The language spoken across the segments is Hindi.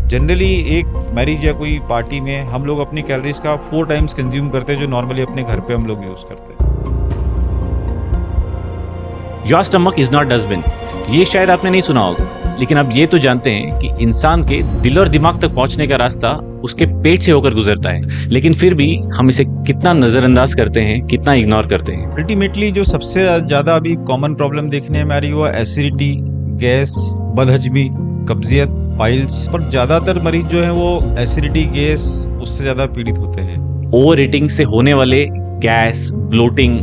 जनरली एक मैरिज या कोई पार्टी में हम लोग अपनी कैलोरीज का 4 टाइम्स कंज्यूम करते हैं जो नॉर्मली अपने घर पे हम लोग यूज करते हैं। Your stomach is not dustbin, ये शायद आपने नहीं सुना होगा, लेकिन आप ये तो जानते हैं कि इंसान के दिल और दिमाग तक पहुंचने का रास्ता उसके पेट से होकर गुजरता है, लेकिन फिर भी हम इसे कितना नजरअंदाज करते हैं, कितना इग्नोर करते हैं। अल्टीमेटली जो सबसे ज्यादा अभी कॉमन प्रॉब्लम देखने में आ रही है वो एसिडिटी, गैस, बदहजमी, कब्जियत, पाइल्स। पर ज्यादातर मरीज जो है वो एसिडिटी, गैस उससे ज्यादा पीड़ित होते हैं। ओवर ईटिंग से होने वाले गैस, ब्लोटिंग,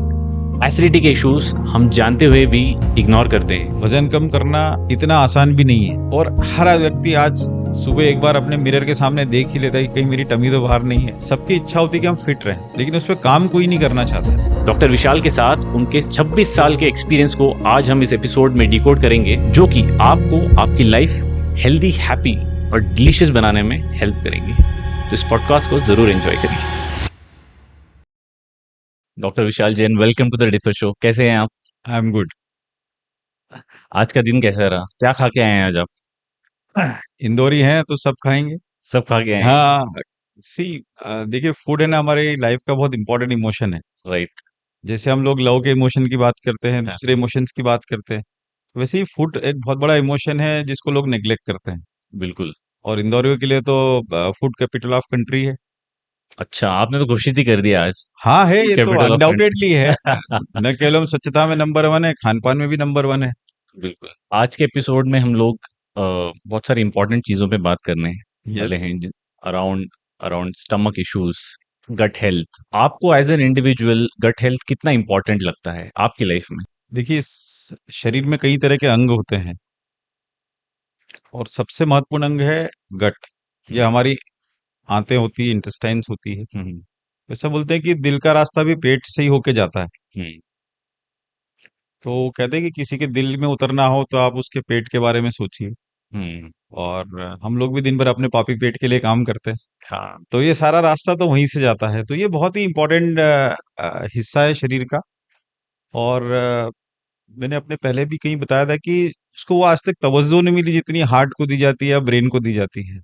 एसिडिटी के इश्यूज हम जानते हुए भी इग्नोर करते हैं। वजन कम करना इतना आसान भी नहीं है और हर व्यक्ति आज सुबह एक बार अपने मिरर के सामने देख ही लेता है कि कहीं मेरी टमी तो बाहर नहीं है। सबकी इच्छा होती है कि हम फिट रहें, लेकिन उस पर काम कोई नहीं करना चाहता। डॉक्टर विशाल के साथ उनके 26 साल के एक्सपीरियंस को आज हम इस एपिसोड में डिकोड करेंगे, जो कि आपको आपकी लाइफ हेल्दी, हैप्पी और डिलीशियस बनाने में हेल्प करेंगे। तो इस पॉडकास्ट को जरूर एंजॉय करिए। Doctor Vishal Jain, welcome to the differ show. कैसे हैं आप? I am good. आज का दिन कैसा रहा? क्या खा के आए हैं आज आप? इंदौरी हैं तो सब खाएंगे। सब खा के आए हैं? हाँ, सी देखिए, फूड है ना हमारी लाइफ का बहुत इंपॉर्टेंट इमोशन है। राइट। जैसे हम लोग लव के इमोशन की बात करते हैं, हाँ, दूसरे इमोशंस की बात करते हैं, वैसे ही फूड एक बहुत बड़ा इमोशन है जिसको लोग नेग्लेक्ट करते हैं। बिल्कुल। और इंदौरियों के लिए तो फूड कैपिटल ऑफ कंट्री है। अच्छा, आपने तो घोषित ही कर दिया आज हाँ है, फूड ये तो कैपिटल ऑफ अनडाउटेडली है। कंट्री। न केवल स्वच्छता में नंबर 1 है, खान पान में भी नंबर 1 है। बिल्कुल। आज के एपिसोड में हम लोग बहुत सारी इंपॉर्टेंट चीजों पे बात करने वाले यस। हैं। Around around stomach issues, gut health. आपको as an individual gut health कितना इंपॉर्टेंट लगता है आपकी लाइफ में? देखिए, शरीर में कई तरह के अंग होते हैं और सबसे महत्वपूर्ण अंग है गट। ये हम्म, हमारी आंतें होती है, इंटेस्टाइन्स होती है। हम्म, वैसा बोलते हैं कि दिल का रास्ता भी पेट से ही होके जाता है। हम्म, तो कहते हैं कि किसी के दिल में उतरना हो तो आप उसके पेट के बारे में सोचिए। हम्म। और हम लोग भी दिन भर अपने पापी पेट के लिए काम करते हैं। हाँ। तो ये सारा रास्ता तो वहीं से जाता है। तो ये बहुत ही इम्पोर्टेंट हिस्सा है शरीर का। और मैंने अपने पहले भी कहीं बताया था कि उसको वो आज तक तवज्जो नहीं मिली जितनी हार्ट को दी जाती है या ब्रेन को दी जाती है।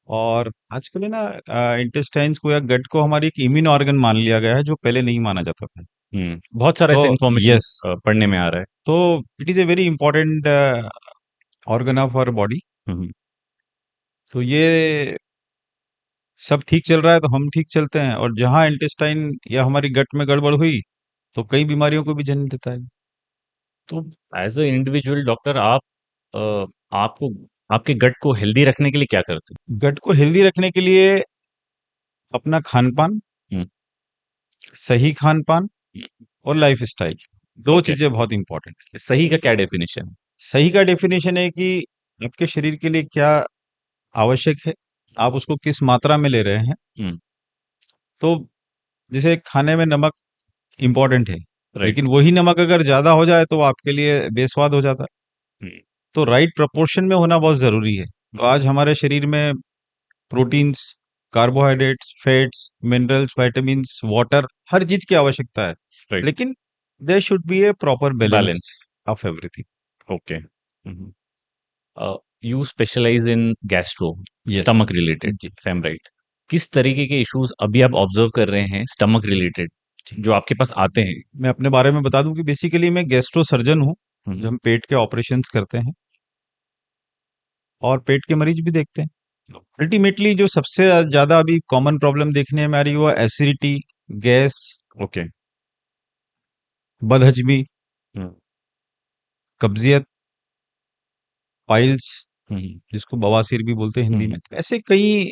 और आजकल है ना, इंटेस्टाइन्स को या गट को हमारी एक इम्यून ऑर्गन मान लिया गया है जो पहले नहीं माना जाता था। बहुत सारा तो ऐसा इंफॉर्मेशन यस, पढ़ने में आ रहा है। तो it is a very important organ of our body. Hmm, तो ये सब ठीक चल रहा है तो हम ठीक चलते हैं, और जहां इंटेस्टाइन या हमारी गट में गड़बड़ हुई तो कई बीमारियों को भी जन्म देता है। तो एज अ इंडिविजुअल डॉक्टर, आप आपको आपके गट को हेल्दी रखने के लिए क्या करते गट को हेल्दी रखने के लिए अपना खान पान, हैं? सही खान पान और लाइफ स्टाइल, दो ओके। चीजें बहुत इंपॉर्टेंट है। सही का क्या डेफिनेशन है? सही का डेफिनेशन है कि आपके शरीर के लिए क्या आवश्यक है, आप उसको किस मात्रा में ले रहे हैं। हम्म। तो जैसे खाने में नमक इंपॉर्टेंट है, राइट। लेकिन वही नमक अगर ज्यादा हो जाए तो वो आपके लिए बेस्वाद हो जाता है। हम्म, तो राइट प्रोपोर्शन में होना बहुत जरूरी है। तो आज हमारे शरीर में proteins, carbohydrates, fats, minerals, vitamins, water, हर चीज की आवश्यकता है। राइट। लेकिन there should be a proper balance balance. Of everything. Okay. You specialize in gastro, yes stomach related, जी। फैम राइट? किस तरीके के इश्यूज अभी आप ऑब्जर्व कर रहे हैं स्टमक रिलेटेड जो आपके पास आते हैं? मैं अपने बारे में बता दूं कि बेसिकली मैं गैस्ट्रो सर्जन हूँ। हम्म, जो हम पेट के ऑपरेशंस करते हैं और पेट के मरीज भी देखते हैं। अल्टीमेटली जो सबसे ज्यादा अभी कॉमन प्रॉब्लम देखने में आ रही है वो एसिडिटी, गैस, ओके। बदहजमी, हम्म, कब्जियत, पाइल्स, हम्म, जिसको बवासीर भी बोलते हैं हिंदी हम्म। में। तो ऐसे कई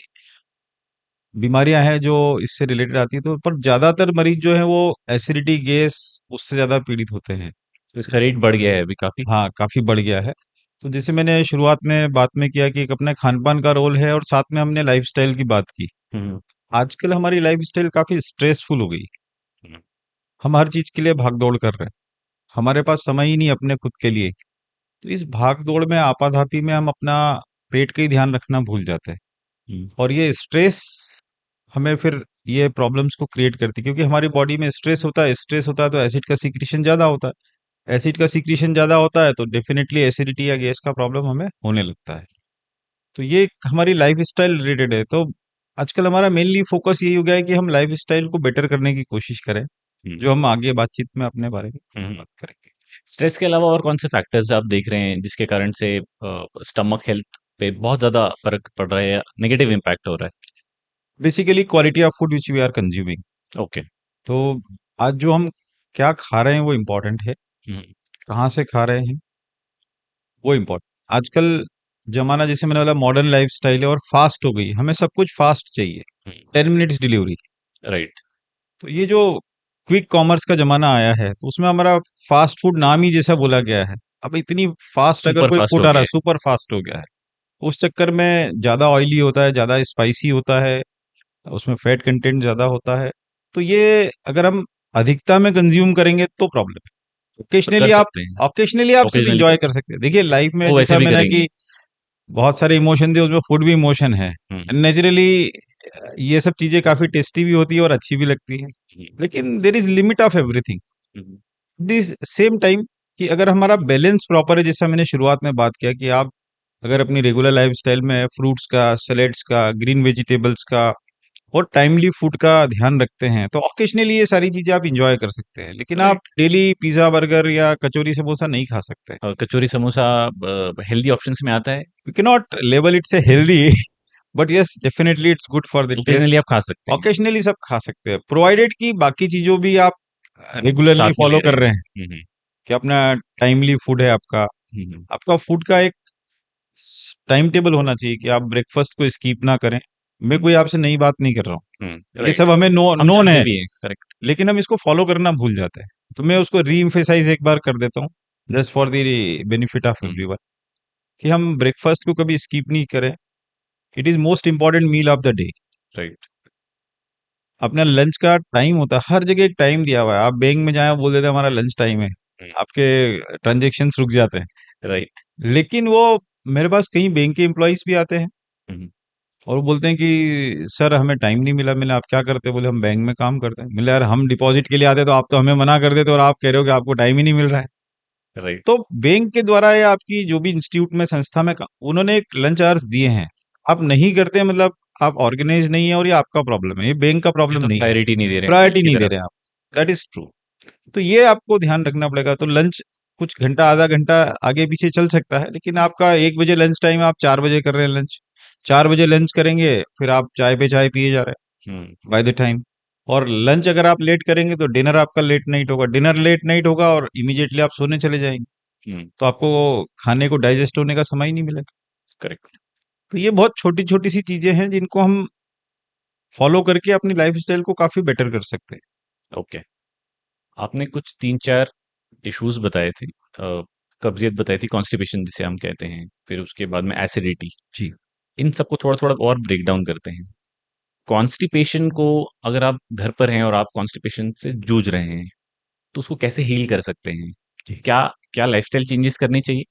बीमारियां हैं जो इससे रिलेटेड आती है। तो पर ज्यादातर मरीज जो है वो एसिडिटी, गैस उससे ज्यादा पीड़ित होते हैं। तो इसका रेट बढ़ गया है अभी काफी। हाँ, काफी बढ़ गया है। तो जैसे मैंने शुरुआत में बात में किया कि एक अपने खान पान का रोल है और साथ में हमने लाइफस्टाइल की बात की। हम्म, आजकल हमारी लाइफस्टाइल काफी स्ट्रेसफुल हो गई। हम्म, हम हर चीज के लिए भाग दौड़ कर रहे हैं, हमारे पास समय ही नहीं अपने खुद के लिए। तो इस भाग दौड़ में, आपाधापी में हम अपना पेट का ही ध्यान रखना भूल जाते हैं। हम्म, और ये स्ट्रेस हमें फिर ये प्रॉब्लम्स को क्रिएट करती है, क्योंकि हमारी बॉडी में स्ट्रेस होता है तो एसिड का सीक्रेशन ज्यादा होता है। एसिड का सीक्रेशन ज्यादा होता है तो डेफिनेटली एसिडिटी या गैस का प्रॉब्लम हमें होने लगता है। तो ये एक हमारी लाइफ़स्टाइल रिलेटेड है। तो आजकल हमारा मेनली फ़ोकस यही हो गया है कि हम लाइफ़स्टाइल को बेटर करने की कोशिश करें, हुँ, जो हम आगे बातचीत में अपने बारे में हुँ। बात करेंगे। स्ट्रेस के अलावा और कौन से फैक्टर्स आप देख रहे हैं जिसके कारण से स्टमक हेल्थ पे बहुत ज़्यादा फ़र्क पड़ रहा है या नेगेटिव इम्पैक्ट हो रहा basically quality of food which we are consuming. है? ओके। तो आज जो हम क्या खा रहे हैं वो इम्पोर्टेंट है, हुँ, कहाँ से खा रहे हैं वो इम्पोर्टेंट। आजकल ज़माना जैसे मैंने बोला मॉडर्न लाइफ़स्टाइल है और फ़ास्ट हो गई, हमें सब कुछ फ़ास्ट चाहिए, हुँ, 10 मिनट्स डिलीवरी। राइट। तो ये जो क्विक कॉमर्स का ज़माना आया है, तो उसमें हमारा फ़ास्ट फूड नाम ही जैसा बोला गया है। अब इतनी फ़ास्ट अगर सुपर कोई फ़ास्ट फूड हो आ रहा गया है, है। सुपर फ़ास्ट हो गया है। उस चक्कर में ज़्यादा ऑयली होता है, ज़्यादा स्पाइसी होता है, उसमें फैट कंटेंट ज़्यादा होता है। तो ये अगर हम अधिकता में कंज़्यूम करेंगे तो प्रॉब्लम है। पर कर ओकेजनली आप सकते हैं, ऑकेजनली आप सिर्फ़ ऑकेजनली कर एन्जॉय कर सकते सकते हैं। देखिए लाइफ़ में हैं। वो वैसे जैसा भी मैंने करेंगे। कि बहुत सारे इमोशन थे, उसमें फूड भी इमोशन है। हुँ, नेचुरली ये सब चीज़ें काफ़ी टेस्टी भी होती है और अच्छी भी लगती हैं। हुँ, लेकिन there is limit of everything. Hmm, this same time कि अगर हमारा बैलेंस प्रॉपर है, जैसा मैंने शुरुआत में बात किया कि आप अगर अपनी रेगुलर लाइफ़स्टाइल में फ्रूट्स का, सैलेड्स का, ग्रीन वेजिटेबल्स का और टाइमली फूड का ध्यान रखते हैं, तो ऑकेजनली ये सारी चीज़ें आप एन्जॉय कर सकते हैं। लेकिन आप राइट। डेली पिज़्ज़ा, बर्गर या कचौरी, समोसा नहीं खा सकते। कचौरी समोसा हेल्दी ऑप्शंस में आता है। We can not label it's a healthy but yes definitely it's good for the occasionally taste. आप खा सकते हैं, ऑकेजनली सब खा सकते हैं, प्रोवाइडेड कि बाकी चीज़ों भी आप रेगुलरली साथ में ले फॉलो रहे कर रहे हैं, हैं। हुँ, हुँ, कि अपना टाइमली फूड है आपका। हुँ, हुँ, आपका फूड का एक टाइम टेबल होना चाहिए कि आप ब्रेकफास्ट को स्किप ना करें। मैं कोई आपसे नई बात नहीं कर रहा हूँ। हुँ, ये राइट। सब हमें हम नोन जानते है, भी हैं, करेक्ट। लेकिन हम इसको फॉलो करना भूल जाते हैं। तो मैं उसको री-एम्फसाइज़ एक बार कर देता हूँ, just for the benefit of hmm, everyone, कि हम ब्रेकफास्ट को कभी स्किप नहीं करें। It is most important meal of the day. Right. अपना लंच का टाइम होता है, हर जगह एक टाइम दिया हुआ है। आप बैंक में जाएँ, बोल देते हैं हमारा लंच टाइम है। हुँ, आपके ट्रांज़ैक्शंस रुक जाते हैं। राइट। लेकिन वो मेरे पास कई बैंक के एम्प्लॉइज़ भी आते हैं हुँ, हुँ, और वो बोलते हैं कि सर हमें टाइम नहीं मिला। मैंने आप क्या करते हैं? बोले हम बैंक में काम करते हैं। मैंने यार हम डिपॉज़िट के लिए आते हैं तो आप तो हमें मना कर देते हो और आप कह रहे हो कि आपको टाइम ही नहीं मिल रहा है। राइट। तो बैंक के द्वारा या आपकी जो भी इंस्टीट्यूट में, संस्था में उन्होंने एक लंच आवर्स दिए हैं। आप नहीं करते हैं मतलब आप ऑर्गेनाइज़ नहीं है और ये आपका प्रॉब्लम है, ये बैंक का या प्रॉब्लम तो नहीं है। प्रायोरिटी नहीं दे रहे हैं हेल्थ प्रायोरिटी की नहीं दे तरफ। रहे हैं आप। That is true. तो ये आपको ध्यान रखना पड़ेगा। तो लंच कुछ घंटा, आधा घंटा आगे-पीछे चल सकता है, लेकिन आपका 1 बजे लंच टाइम है, आप 4 बजे कर रहे हैं लंच। 4 बजे लंच करेंगे, फिर आप चाय पे चाय पिए जा रहे हुँ, हैं बाय द टाइम। और लंच अगर आप लेट करेंगे तो डिनर आपका लेट नाइट होगा। डिनर लेट नाइट होगा और इमीडिएटली आप सोने चले जाएँगे। हुँ, तो आपको खाने को डाइजेस्ट होने का समय ही नहीं मिलेगा। करेक्ट। तो ये बहुत छोटी-छोटी सी चीज़ें हैं जिनको हम फॉलो करके अपनी लाइफ़स्टाइल को काफ़ी बेटर कर सकते हैं। ओके। आपने कुछ 3-4 इश्यूज़ बताए थे। कब्ज़ियत बताई थी, कॉन्स्टिपेशन जिसे हम कहते हैं, फिर उसके बाद में एसिडिटी। जी। इन सबको थोड़ा-थोड़ा और ब्रेक डाउन करते हैं। कॉन्स्टिपेशन को अगर आप घर पर हैं और आप कॉन्स्टिपेशन से जूझ रहे हैं, तो उसको कैसे हील कर सकते हैं? जी। क्या क्या लाइफ़स्टाइल चेंजेस करनी चाहिए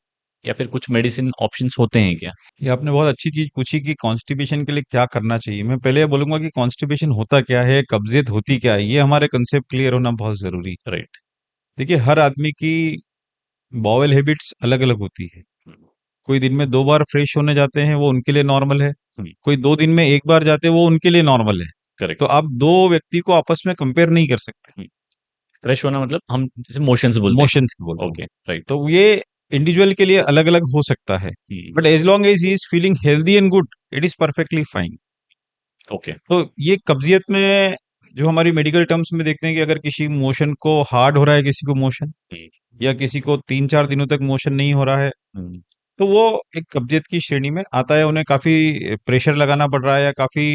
या फिर कुछ मेडिसिन ऑप्शंस होते हैं क्या? ये आपने बहुत अच्छी चीज़ पूछी कि कॉन्स्टिपेशन के लिए क्या करना चाहिए। मैं पहले ये बोलूँगा कि कॉन्स्टिपेशन होता क्या है, कब्ज़ियत होती क्या है, ये हमारे कांसेप्ट क्लियर होना बहुत ज़रूरी है। राइट। देखिए हर आदमी की बाउल हैबिट्स अलग-अलग होती है। हुँ, कोई दिन में 2 बार फ्रेश होने जाते हैं, वो उनके लिए नॉर्मल है। हुँ, कोई 2 दिन में 1 बार जाते हैं, वो उनके लिए नॉर्मल है। करेक्ट। तो आप 2 व्यक्ति को आपस में कंपेयर नहीं कर सकते। हुँ, फ्रेश होना मतलब हम जिसे मोशंस बोलते मोशंस की हैं। बोलता हूँ। Okay, right. तो ये इंडिविजुअल के लिए अलग-अलग हो सकता है। Hmm, but as long as he is feeling healthy and good, it is perfectly fine. Okay. तो ये कब्ज़ियत में जो हमारी मेडिकल टर्म्स में देखते हैं कि अगर किसी मोशन को हार्ड हो रहा है, किसी को मोशन, हुँ, या किसी को 3-4 दिनों तक मोशन नहीं हो रहा है, हुँ, तो वो एक कब्ज़ियत की श्रेणी में आता है। उन्हें काफ़ी प्रेशर लगाना पड़ रहा है या काफ़ी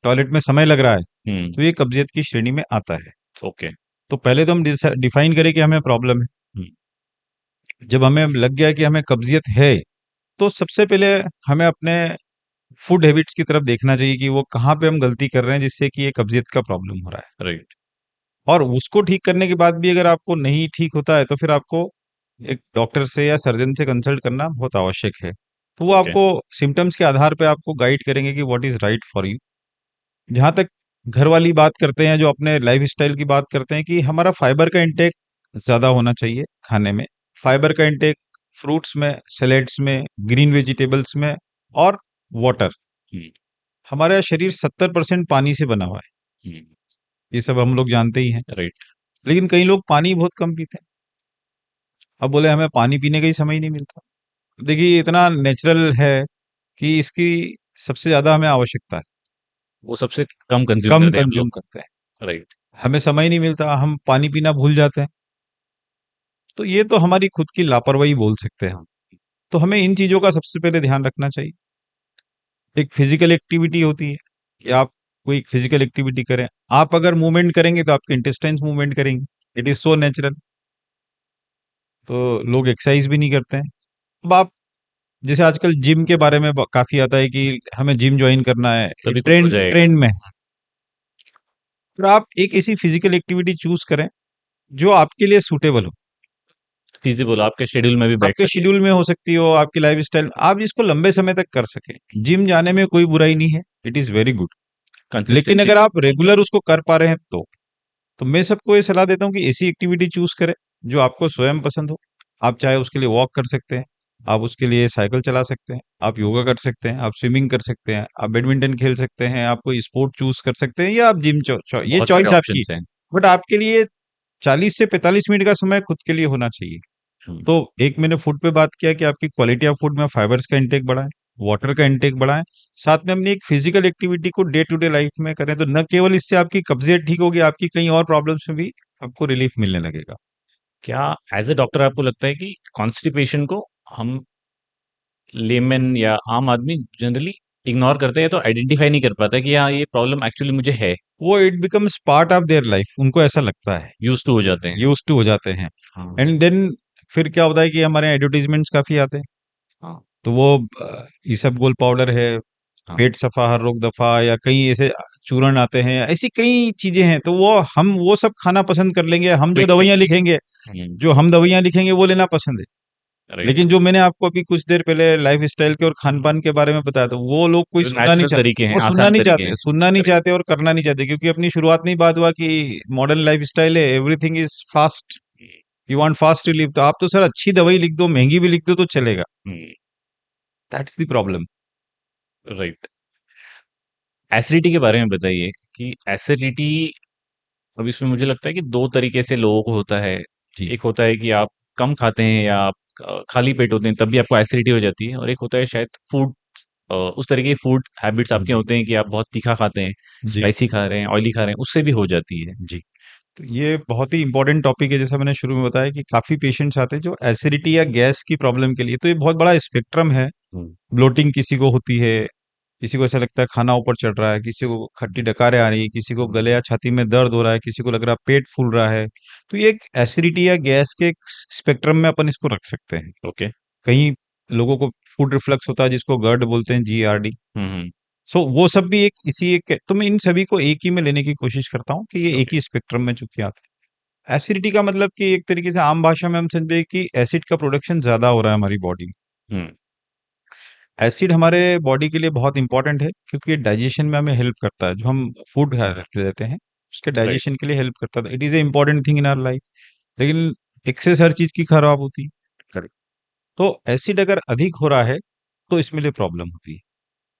टॉयलेट में समय लग रहा है, हुँ, तो ये कब्ज़ियत की श्रेणी में आता है। ओके। तो पहले तो हम डिफाइन करें कि हमें प्रॉब्लम है। हुँ, जब हमें लग गया कि हमें कब्ज़ियत है, तो सबसे पहले हमें अपने फूड हैबिट्स की तरफ देखना चाहिए कि वो कहाँ पे हम गलती कर रहे हैं जिससे कि ये कब्ज़ियत का प्रॉब्लम हो रहा है। राइट। और उसको ठीक करने के बाद भी अगर आपको नहीं ठीक होता है, तो फिर आपको एक डॉक्टर से या सर्जन से कंसल्ट करना बहुत आवश्यक है। तो वो ओके, आपको सिम्पटम्स के आधार पे आपको गाइड करेंगे कि what is right for you. जहाँ तक घर वाली बात करते हैं, जो अपने लाइफ़स्टाइल की बात करते हैं, कि हमारा फाइबर का इंटेक ज़्यादा होना चाहिए खाने में। फाइबर का इंटेक फ्रूट्स में, सैलेड्स में, ग्रीन वेजिटेबल्स में और वाटर। हम्म, हमारा शरीर 70% पानी से बना हुआ है, हम्म, ये सब हम लोग जानते ही हैं। राइट। लेकिन कई लोग पानी बहुत कम पीते हैं। अब बोले हमें पानी पीने का ही समय ही नहीं मिलता। देखिए ये इतना नेचुरल है कि इसकी सबसे ज्यादा हमें आवश्यकता है, वो सबसे कम कंज्यूम कम करते हैं हम कंज्यूम लोग। करते हैं। राइट। हमें समय ही नहीं मिलता, हम पानी पीना भूल जाते हैं। तो ये तो हमारी खुद की लापरवाही बोल सकते हैं हम। तो हमें इन चीजों का सबसे पहले ध्यान रखना चाहिए। एक फिजिकल एक्टिविटी होती है कि आप कोई फिजिकल एक्टिविटी करें। आप अगर मूवमेंट करेंगे तो आपके इंटेस्टाइन्स मूवमेंट करेंगे, इट इज सो नेचुरल। तो लोग एक्सरसाइज भी नहीं करते हैं। अब आप जैसे आजकल जिम के बारे में काफी आता है कि हमें जिम ज्वाइन करना है, तभी कुछ हो ट्रेंड जाएगा। ट्रेंड में है। तो आप एक ऐसी फिजिकल एक्टिविटी चूज करें जो आपके लिए सूटेबल हो, फिजिबल आपके शेड्यूल में भी बैठ आपके सके। शेड्यूल में हो सकती हो, आपकी लाइफ स्टाइल, आप इसको लंबे समय तक कर सके। जिम जाने में कोई बुराई नहीं है, इट इज वेरी गुड। लेकिन कंसिस्टेंसी। अगर आप रेगुलर उसको कर पा रहे हैं तो मैं सबको ये सलाह देता हूँ कि ऐसी एक्टिविटी चूज करें जो आपको स्वयं पसंद हो। आप चाहे उसके लिए वॉक कर सकते हैं, आप उसके लिए साइकिल चला सकते हैं, आप योगा कर सकते हैं, आप स्विमिंग कर सकते हैं, आप बैडमिंटन खेल सकते हैं, आप कोई स्पोर्ट चूज कर सकते हैं, या आप जिम ये बहुत सारे चॉइस आपकी। ऑप्शंस हैं। बट आपके लिए 40 से 45 मिनट का समय खुद के लिए होना चाहिए। हम्म, तो एक मैंने फूड पे बात किया कि आपकी क्वालिटी ऑफ फूड में फाइबर्स का इंटेक बढ़ाएं, वाटर का इंटेक बढ़ाएं, साथ में अपनी एक फिजिकल एक्टिविटी को डे टू डे लाइफ में करें। तो न केवल इससे आपकी कब्जियत ठीक होगी, आपकी कई और प्रॉब्लम्स में भी आपको रिलीफ मिलने लगेगा। क्या एज ए डॉक्टर आपको लगता है कि कॉन्स्टिपेशन को हम लेमन या आम आदमी जनरली इग्नोर करते हैं, तो आइडेंटिफाई नहीं कर पाता कि हाँ ये प्रॉब्लम एक्चुअली मुझे है? वो it becomes part of their life, उनको ऐसा लगता है, यूज टू हो जाते हैं। यूज टू हो जाते हैं। हाँ। एंड देन फिर क्या होता है कि हमारे एडवर्टीजमेंट्स काफी आते हैं। हाँ। तो वो इसबगोल पाउडर है, हाँ। पेट सफा हर रोग दफा, या कई ऐसे चूर्ण आते हैं, ऐसी कई चीजें हैं। तो वो हम वो सब खाना पसंद कर लेंगे, हम जो क्विक दवाइयां फिक्स। लिखेंगे, हम्म। जो हम दवाइयां लिखेंगे वो लेना पसंद है। राइट। लेकिन जो मैंने आपको अभी कुछ देर पहले लाइफ स्टाइल के और खान पान के बारे में बताया था, वो लोग कोई जो सुनना नहीं नेचुरल चाहते, तरीके हैं, वो सुनना आसान नहीं तरीके चाहते, हैं। सुनना नहीं करेक्ट। चाहते और करना नहीं चाहते, क्योंकि अपनी शुरुआत में ही बात हुआ कि मॉडर्न लाइफ स्टाइल है, everything is fast, you want fast relief. तो आप तो सर अच्छी दवाई लिख दो, महंगी भी लिख दो तो चलेगा। That's the problem. Right. Acidity के बारे में बताइए कि एसिडिटी, अब इसमें मुझे लगता है कि दो तरीके से लोगों को होता है। जी एक होता है कि आप कम खाते हैं या आप खाली पेट होते हैं तब भी आपको एसिडिटी हो जाती है, और एक होता है शायद फूड, उस तरीके के फूड हैबिट्स आपके जी होते हैं कि आप बहुत तीखा खाते हैं, जी स्पाइसी खा रहे हैं, ऑयली खा रहे हैं, उससे भी हो जाती है। जी। तो ये बहुत ही इंपॉर्टेंट टॉपिक है। जैसा मैंने शुरू में बताया कि काफी पेशेंट्स आते हैं जो एसिडिटी या गैस की प्रॉब्लम के लिए। तो ये बहुत बड़ा स्पेक्ट्रम है। हम्म, ब्लोटिंग किसी को होती है, किसी को ऐसा लगता है खाना ऊपर चढ़ रहा है, किसी को खट्टी डकारें आ रही है, किसी को गले या छाती में दर्द हो रहा है, किसी को लग रहा है पेट फूल रहा है। तो ये एक एसिडिटी या गैस के स्पेक्ट्रम में अपन इसको रख सकते हैं। ओके। कई लोगों को फूड रिफ्लक्स होता है जिसको गर्ड बोलते हैं, GRD। हम्म। सो वो सब भी एक इसी एक, तो मैं इन सभी को एक ही में लेने की कोशिश करता हूँ कि ये एक ओके। ही स्पेक्ट्रम में चूंकि आते हैं। एसिडिटी का मतलब कि एक तरीके से आम भाषा में हम समझे कि एसिड का प्रोडक्शन ज्यादा हो रहा है हमारी बॉडी में। हम्म। एसिड हमारे बॉडी के लिए बहुत इंपॉर्टेंट है क्योंकि ये डाइजेशन में हमें हेल्प करता है। जो हम फूड लेते हैं उसके राइट। डाइजेशन के लिए हेल्प करता है। It is a important thing in our life. लेकिन एक्सेस हर चीज की खराब होती है। करेक्ट। तो एसिड अगर अधिक हो रहा है तो इसमें लिए प्रॉब्लम होती है।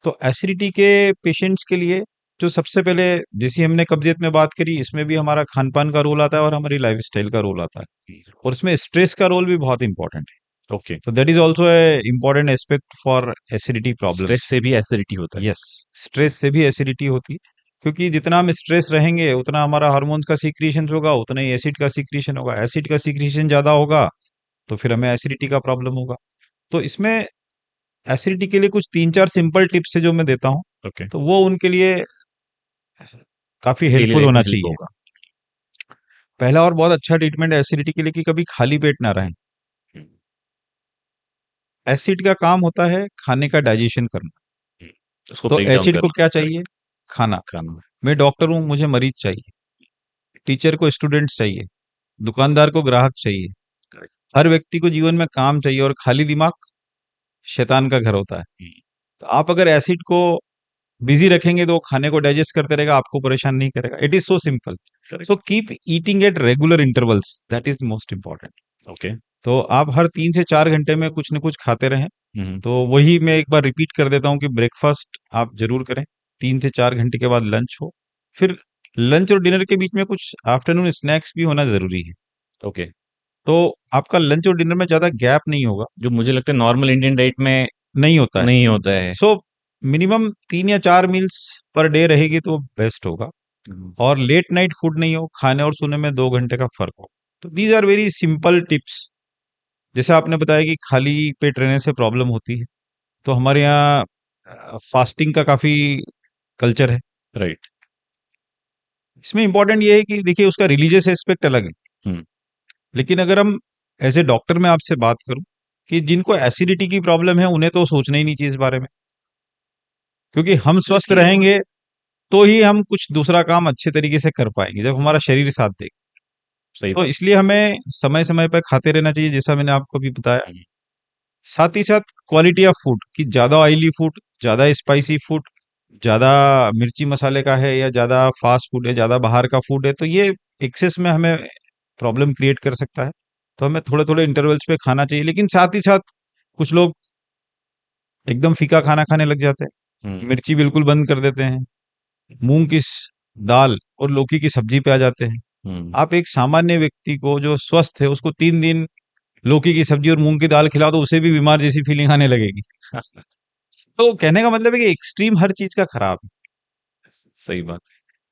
तो एसिडिटी के पेशेंट्स के लिए जो सबसे पहले, जैसे हमने कब्जियत में बात करी, इसमें भी हमारा खान पान का रोल आता है और हमारी लाइफ स्टाइल का रोल आता है, और इसमें स्ट्रेस का रोल भी बहुत इंपॉर्टेंट है। ओके। तो that is also a important aspect for acidity stress problems. से भी एसिडिटी होता है। यस, स्ट्रेस से भी एसिडिटी होती है, क्योंकि जितना हम स्ट्रेस रहेंगे उतना हमारा हार्मोन्स का सीक्रेशन होगा, उतना ही एसिड का सीक्रेशन होगा। एसिड का सीक्रेशन ज्यादा होगा तो फिर हमें एसिडिटी का प्रॉब्लम होगा। तो इसमें एसिडिटी के लिए कुछ 3-4 सिंपल टिप्स है जो मैं देता हूँ। ओके। तो वो उनके लिए काफी डेली हेल्पफुल लाइफ होना में हेल्प चाहिए। होगा। पहला और बहुत अच्छा ट्रीटमेंट है एसिडिटी के लिए कि कभी खाली पेट ना रहें। हम्म, एसिड का काम होता है खाने का डाइजेशन करना। हम्म, उसको तो ब्रेक डाउन एसिड को करना। क्या करेक्ट। चाहिए? खाना। खाना। मैं डॉक्टर हूं, मुझे मरीज चाहिए। टीचर को स्टूडेंट्स चाहिए। दुकानदार को ग्राहक चाहिए। करेक्ट। हर व्यक्ति को जीवन में काम चाहिए, और खाली दिमाग शैतान का घर होता है। तो आप अगर एसिड को बिजी रखेंगे तो वो खाने को डाइजेस्ट करते रहेगा, आपको परेशान नहीं करेगा। It is so simple. Correct. So keep eating at regular intervals, that is most important. Okay. तो आप हर 3 से 4 घंटे में कुछ न कुछ खाते रहें। हम्म। तो वही मैं एक बार रिपीट कर देता हूँ कि ब्रेकफास्ट आप जरूर करें, 3 से 4 घंटे के बाद लंच हो, फिर लंच और डिनर के बीच में कुछ आफ्टरनून स्नैक्स भी होना जरूरी है। ओके। तो आपका लंच और डिनर में ज्यादा गैप नहीं होगा। जो मुझे लगता है नॉर्मल इंडियन डाइट में नहीं होता है। नहीं होता है। सो मिनिमम 3 या 4 मील्स पर डे रहेगी तो बेस्ट होगा। हम्म। और लेट नाइट फूड नहीं हो, खाने और सोने में 2 घंटे का फर्क हो। तो these are very simple tips. जैसे आपने बताया कि खाली पेट रहने से प्रॉब्लम होती है, तो हमारे यहाँ फास्टिंग का काफी कल्चर है। राइट। इसमें इंपॉर्टेंट ये है कि देखिए उसका रिलीजियस एस्पेक्ट अलग है, हम्म। लेकिन अगर हम एज ए डॉक्टर में आपसे बात करूं कि जिनको एसिडिटी की प्रॉब्लम है उन्हें तो सोचना ही नहीं चाहिए इस बारे में, क्योंकि हम स्वस्थ इसलिए रहेंगे तो ही हम कुछ दूसरा काम अच्छे तरीके से कर पाएंगे, जब हमारा शरीर साथ देगा। सही तो बात। इसलिए हमें समय समय पर खाते रहना चाहिए, जैसा मैंने आपको अभी बताया। हम्म। साथ ही साथ क्वालिटी ऑफ फूड, कि ज्यादा ऑयली फूड, ज्यादा स्पाइसी फूड, ज्यादा मिर्ची मसाले का है, या ज्यादा फास्ट फूड है, ज्यादा बाहर का फूड है, तो ये एक्सेस में हमें प्रॉब्लम क्रिएट कर सकता है। तो हमें थोड़े थोड़े इंटरवल्स पे खाना चाहिए, लेकिन साथ ही साथ कुछ लोग एकदम फीका खाना खाने लग जाते हैं, हम्म। मिर्ची बिल्कुल बंद कर देते हैं, मूंग की दाल और लौकी की सब्जी पे आ जाते हैं। हम्म। आप एक सामान्य व्यक्ति को जो स्वस्थ है उसको 3 दिन लौकी की सब्जी और मूंग की दाल खिलाओ तो उसे भी बीमार जैसी फीलिंग आने लगेगी। तो कहने का मतलब है कि एक्सट्रीम हर चीज का खराब है। सही बात।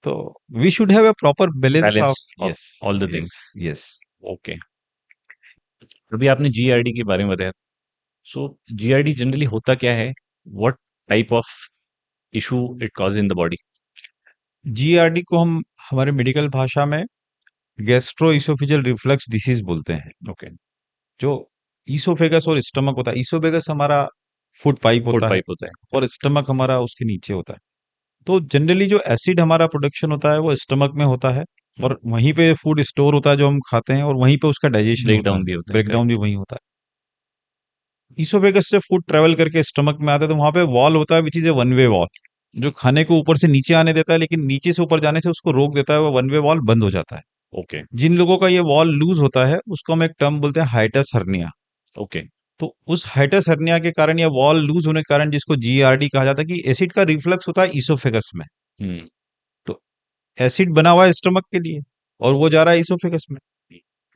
तो we should have a proper balance balance of. Of yes, all the yes, things. Yes. Okay. अभी आपने जीआरडी के बारे में बताया। सो जीआरडी जनरली होता क्या है? What type of issue it cause in the body? GRD को हम हमारे मेडिकल भाषा में गैस्ट्रो इसोफेजियल रिफ्लक्स डिसीज बोलते हैं। ओके। जो ईसोफेगस और स्टमक होता है, ईसोफेगस हमारा फूड पाइप फूड होता है पाइप होता है। और स्टमक हमारा उसके नीचे होता है। तो जनरली जो एसिड हमारा प्रोडक्शन होता है वो स्टमक में होता है, और वहीं पे फूड स्टोर होता है जो हम खाते हैं, और वहीं पे उसका डाइजेशन ब्रेक होता डाउन है, भी होता है, ब्रेकडाउन भी करेक्ट। वहीं होता है। ईसोफेगस से फूड ट्रेवल करके स्टमक में आता है, तो वहां पे वॉल होता है which is a one way wall, जो खाने को ऊपर से नीचे आने देता है, लेकिन नीचे से ऊपर जाने से उसको रोक देता है, वो वन वे वॉल बंद हो जाता है। ओके। जिन लोगों का ये वॉल लूज होता है उसको हम एक टर्म बोलते हैं हाइटस हर्निया। ओके। तो उस हाइटस हर्निया के कारण या वॉल लूज होने के कारण, जिसको जीआरडी कहा जाता है, कि एसिड का रिफ्लक्स होता है ईसोफेगस में। हम्म। तो एसिड बना हुआ है स्टमक के लिए और वो जा रहा है ईसोफेगस में,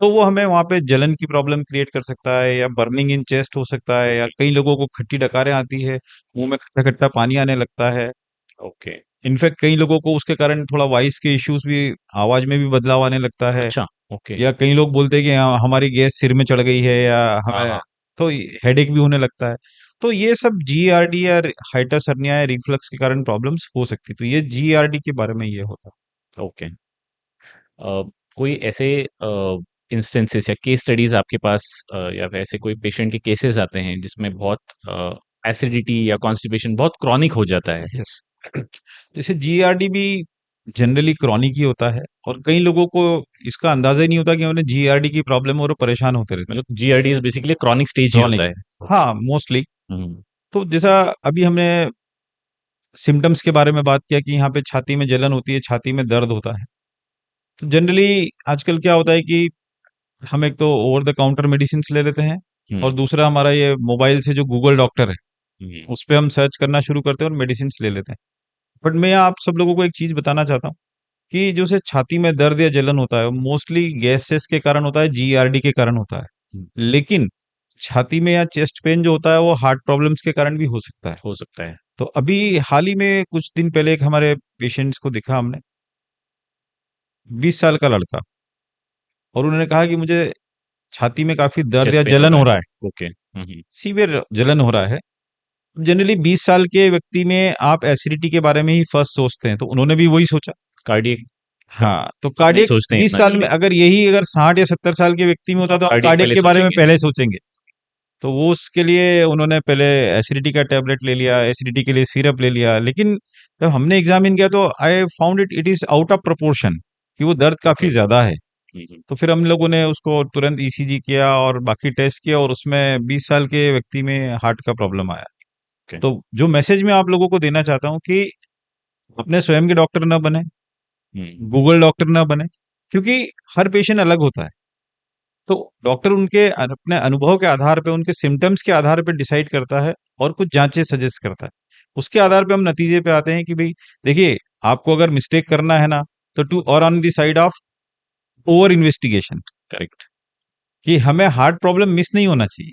तो वो हमें वहां पे जलन की प्रॉब्लम क्रिएट कर सकता है, या बर्निंग इन चेस्ट हो सकता है, या ओके। कई लोगों को खट्टी डकारें आती है, मुंह में खट्टा खट्टा पानी आने लगता है। ओके। इनफैक्ट कई लोगों को उसके कारण थोड़ा वॉइस के इश्यूज भी, आवाज में भी बदलाव आने लगता है। अच्छा। ओके। या कई लोग बोलते हैं कि हाँ, हमारी गैस सिर में चढ़ गई है, या हाँ हमें हाँ। तो हेडेक भी होने लगता है। तो ये सब जीआरडी या हाइटस हर्निया या रिफ्लक्स के कारण प्रॉब्लम्स हो सकती है। तो ये जीआरडी के बारे में ये होता ओके। कोई ऐसे इंस्टेंसेस या केस स्टडीज आपके पास या फिर ऐसे कोई पेशेंट के केसेस आते हैं जिसमें बहुत एसिडिटी या कॉन्स्टिपेशन बहुत क्रॉनिक हो जाता है? है। यस। जैसे जीआरडी भी जनरली क्रॉनिक ही होता है, और कई लोगों को इसका अंदाजा ही नहीं होता कि उन्हें जीआरडी की प्रॉब्लम है और वो परेशान होते रहते हैं। मतलब GRD is basically chronic stage he chronic, होता है। हाँ, मोस्टली। हम्म। तो जैसा अभी हमने सिम्टम्स के बारे में बात किया कि यहाँ पे छाती में जलन होती है, छाती में दर्द होता है। तो जनरली आजकल क्या होता है कि हम एक तो ओवर द काउंटर मेडिसिन ले लेते हैं, और हम्म। दूसरा हमारा ये मोबाइल से जो गूगल डॉक्टर है हम्म। उस पे हम सर्च करना शुरू करते हैं और मेडिसिन ले लेते हैं। बट मैं आप सब लोगों को एक चीज बताना चाहता हूँ कि जो से छाती में दर्द या जलन होता है मोस्टली गैसेस के कारण होता है, जीआरडी के कारण होता है। हम्म। लेकिन छाती में या चेस्ट पेन जो होता है वो हार्ट प्रॉब्लम्स के कारण भी हो सकता है। हो सकता है। तो अभी हाल ही में कुछ दिन पहले एक हमारे पेशेंट्स को दिखा हमने, 20 साल का लड़का, और उन्होंने कहा कि मुझे छाती में काफी दर्द चेस्ट या पेन हो जलन रहा हो है। रहा है, ओके। हम्म। सीवियर जलन हो रहा है। जनरली 20 साल के व्यक्ति में आप एसिडिटी के बारे में ही फर्स्ट सोचते हैं, तो उन्होंने भी वही सोचा। कार्डियक का हाँ, तो नहीं कार्डियक सोचते हैं 20 इतना साल में, जल्दी। अगर यही अगर 60 या 70 साल के व्यक्ति में होता तो आप कार्डियक कार्डियक पहले के बारे में सोचेंगे। पहले सोचेंगे। तो वो उसके लिए उन्होंने पहले एसिडिटी का टैबलेट ले लिया, एसिडिटी के लिए सिरप ले लिया, लेकिन जब हमने एग्जामिन किया तो I found it it is out of proportion, कि वो दर्द काफी ओके। ज्यादा है। हम्म। तो फिर हम लोगों ने उसको तुरंत ईसीजी किया और बाकी टेस्ट किया, और उसमें 20 साल के व्यक्ति में हार्ट का प्रॉब्लम आया। ओके। तो जो मैसेज मैं आप लोगों को देना चाहता हूँ कि अपने स्वयं के डॉक्टर ना बने, हम्म। गूगल डॉक्टर ना बने, क्योंकि हर पेशेंट अलग होता है। तो डॉक्टर उनके अपने अनुभव के आधार पे, उनके सिम्टम्स के आधार पे डिसाइड करता है और कुछ जांचें सजेस्ट करता है। उसके आधार पे हम नतीजे पे आते हैं कि भाई देखिए, आपको अगर मिस्टेक करना है ना, तो टू और on the side of over investigation, correct. कि हमें हार्ट प्रॉब्लम मिस नहीं होना चाहिए,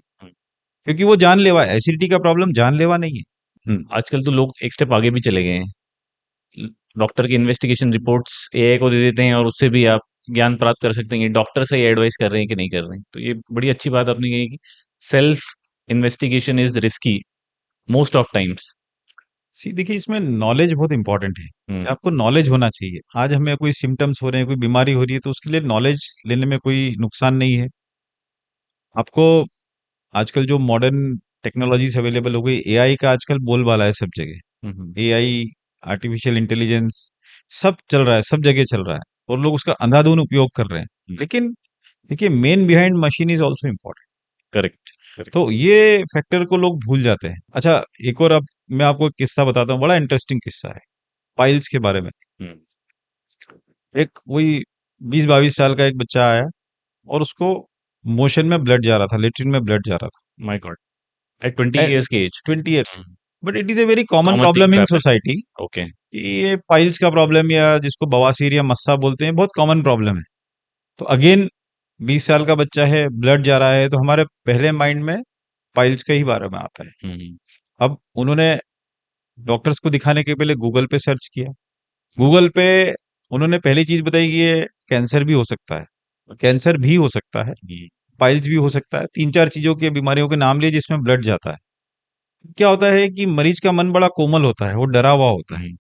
क्योंकि वो जानलेवा है। एसिडिटी का प्रॉब्लम जानलेवा नहीं है। आजकल तो लोग एक स्टेप आगे भी चले गए हैं। डॉक्टर की इन्वेस्टिगेशन रिपोर्ट्स एआई को दे देते हैं और उससे भी आप ज्ञान प्राप्त कर सकते हैं कि डॉक्टर सही एडवाइस कर रहे हैं कि नहीं कर रहे हैं। तो ये बड़ी अच्छी बात आपने कही कि self investigation is risky most of times. See देखिए, इसमें नॉलेज बहुत इंपॉर्टेंट है। हम्म। आपको नॉलेज होना चाहिए। आज हमें कोई सिम्टम्स हो रहे हैं, कोई बीमारी हो रही है, तो उसके लिए नॉलेज लेने में कोई नुकसान नहीं है। आपको आजकल जो मॉडर्न टेक्नोलॉजीज अवेलेबल हो गई, एआई का आजकल बोलबाला है सब जगह। हम्म। एआई, आर्टिफिशियल इंटेलिजेंस, सब चल रहा है, सब जगह चल रहा है, और लोग उसका अंधाधुंध उपयोग कर रहे हैं। लेकिन देखिए, main behind machine is also important. Correct. Correct. तो ये फैक्टर को लोग भूल जाते हैं। अच्छा, एक और अब मैं आपको एक किस्सा बताता हूँ, बड़ा इंटरेस्टिंग किस्सा है पाइल्स के बारे में। हम्म। एक वही 20-22 साल का एक बच्चा आया, और उसको मोशन में ब्लड जा रहा था, लेटरिन में ब्लड जा रहा माय गॉड। एट 20 था इयर्स की एज। 20 years. But it is a very common common thing problem to in happen. Society, okay. कि ये पाइल्स का प्रॉब्लम, या जिसको बवासीर या मस्सा बोलते हैं, बहुत कॉमन प्रॉब्लम है। तो अगेन 20 साल का बच्चा है, ब्लड जा रहा है, तो हमारे पहले माइंड में पाइल्स का ही बारे में आता है। हम्म। अब उन्होंने डॉक्टर्स को दिखाने के पहले गूगल पे सर्च किया। गूगल पे उन्होंने पहली चीज बताई कि ये कैंसर भी हो सकता है, कैंसर भी हो सकता है, हम्म। पाइल्स भी हो सकता है, 3-4 चीजों की बीमारियों के नाम लिए जिसमें ब्लड जाता है। क्या होता है कि मरीज का मन बड़ा कोमल होता है, वो डरा हुआ होता है, हम्म।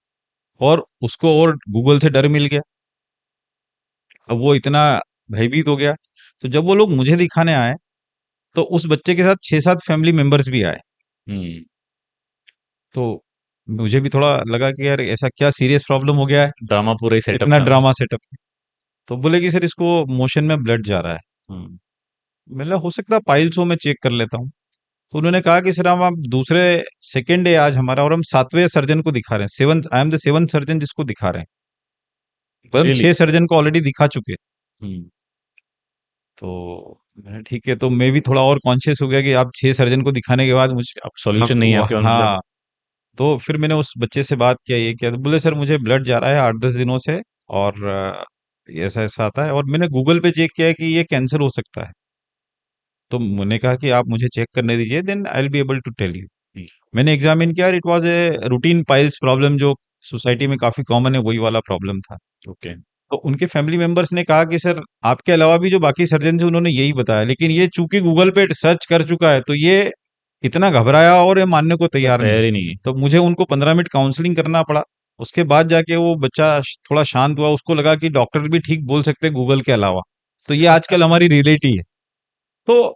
और उसको और गूगल से डर मिल गया। अब वो इतना भयभीत हो गया। तो जब वो लोग मुझे दिखाने आए, तो उस बच्चे के साथ 6-7 फैमिली मेंबर्स भी आए। हम्म। तो मुझे भी थोड़ा लगा कि यार, ऐसा क्या सीरियस प्रॉब्लम हो गया है, ड्रामा पूरा ही सेटअप इतना था। Drama setup. तो बोले कि सर, इसको मोशन में ब्लड जा रहा है। हम्म। मतलब हो सकता है पाइल्स हो, मैं चेक कर लेता हूँ। तो उन्होंने कहा कि सर, हम आप दूसरे सेकेंड डे आज हमारा, और हम 7वें सर्जन को दिखा रहे हैं, seven, I am the 7th surgeon जिसको दिखा रहे हैं। पर हम रियली। 6 सर्जन को ऑलरेडी दिखा चुके हैं। हम्म। तो मैंने, ठीक है, तो मैं भी थोड़ा और कॉन्शियस हो गया कि आप 6 सर्जन को दिखाने के बाद मुझ, अब सॉल्यूशन नहीं है आपके पास मतलब। हाँ। तो फिर मैंने उस बच्चे से बात किया, ये किया, तो बोले सर, मुझे ब्लड जा रहा है 8-10 दिनों से, और ऐसा ऐसा आता है, और मैंने गूगल पे चेक किया है कि ये कैंसर हो सकता है। तो मैंने कहा कि आप मुझे चेक करने दीजिए, then I will be able to tell you. Hmm. मैंने एग्जामिन किया, it was a routine piles problem, जो सोसाइटी में काफी कॉमन है, वही वाला प्रॉब्लम था। ओके। तो उनके फैमिली मेंबर्स ने कहा कि सर, आपके अलावा भी जो बाकी सर्जन थे उन्होंने यही बताया, लेकिन ये चूंकि गूगल पे सर्च कर चुका है, तो ये इतना घबराया और ये मानने को तो तैयार नहीं। तैयार ही नहीं है। तो मुझे उनको 15 मिनट काउंसलिंग करना पड़ा। उसके बाद जाके वो बच्चा थोड़ा शांत हुआ, उसको लगा कि डॉक्टर भी ठीक बोल सकते हैं गूगल के अलावा। तो ये आजकल हमारी रियलिटी है। तो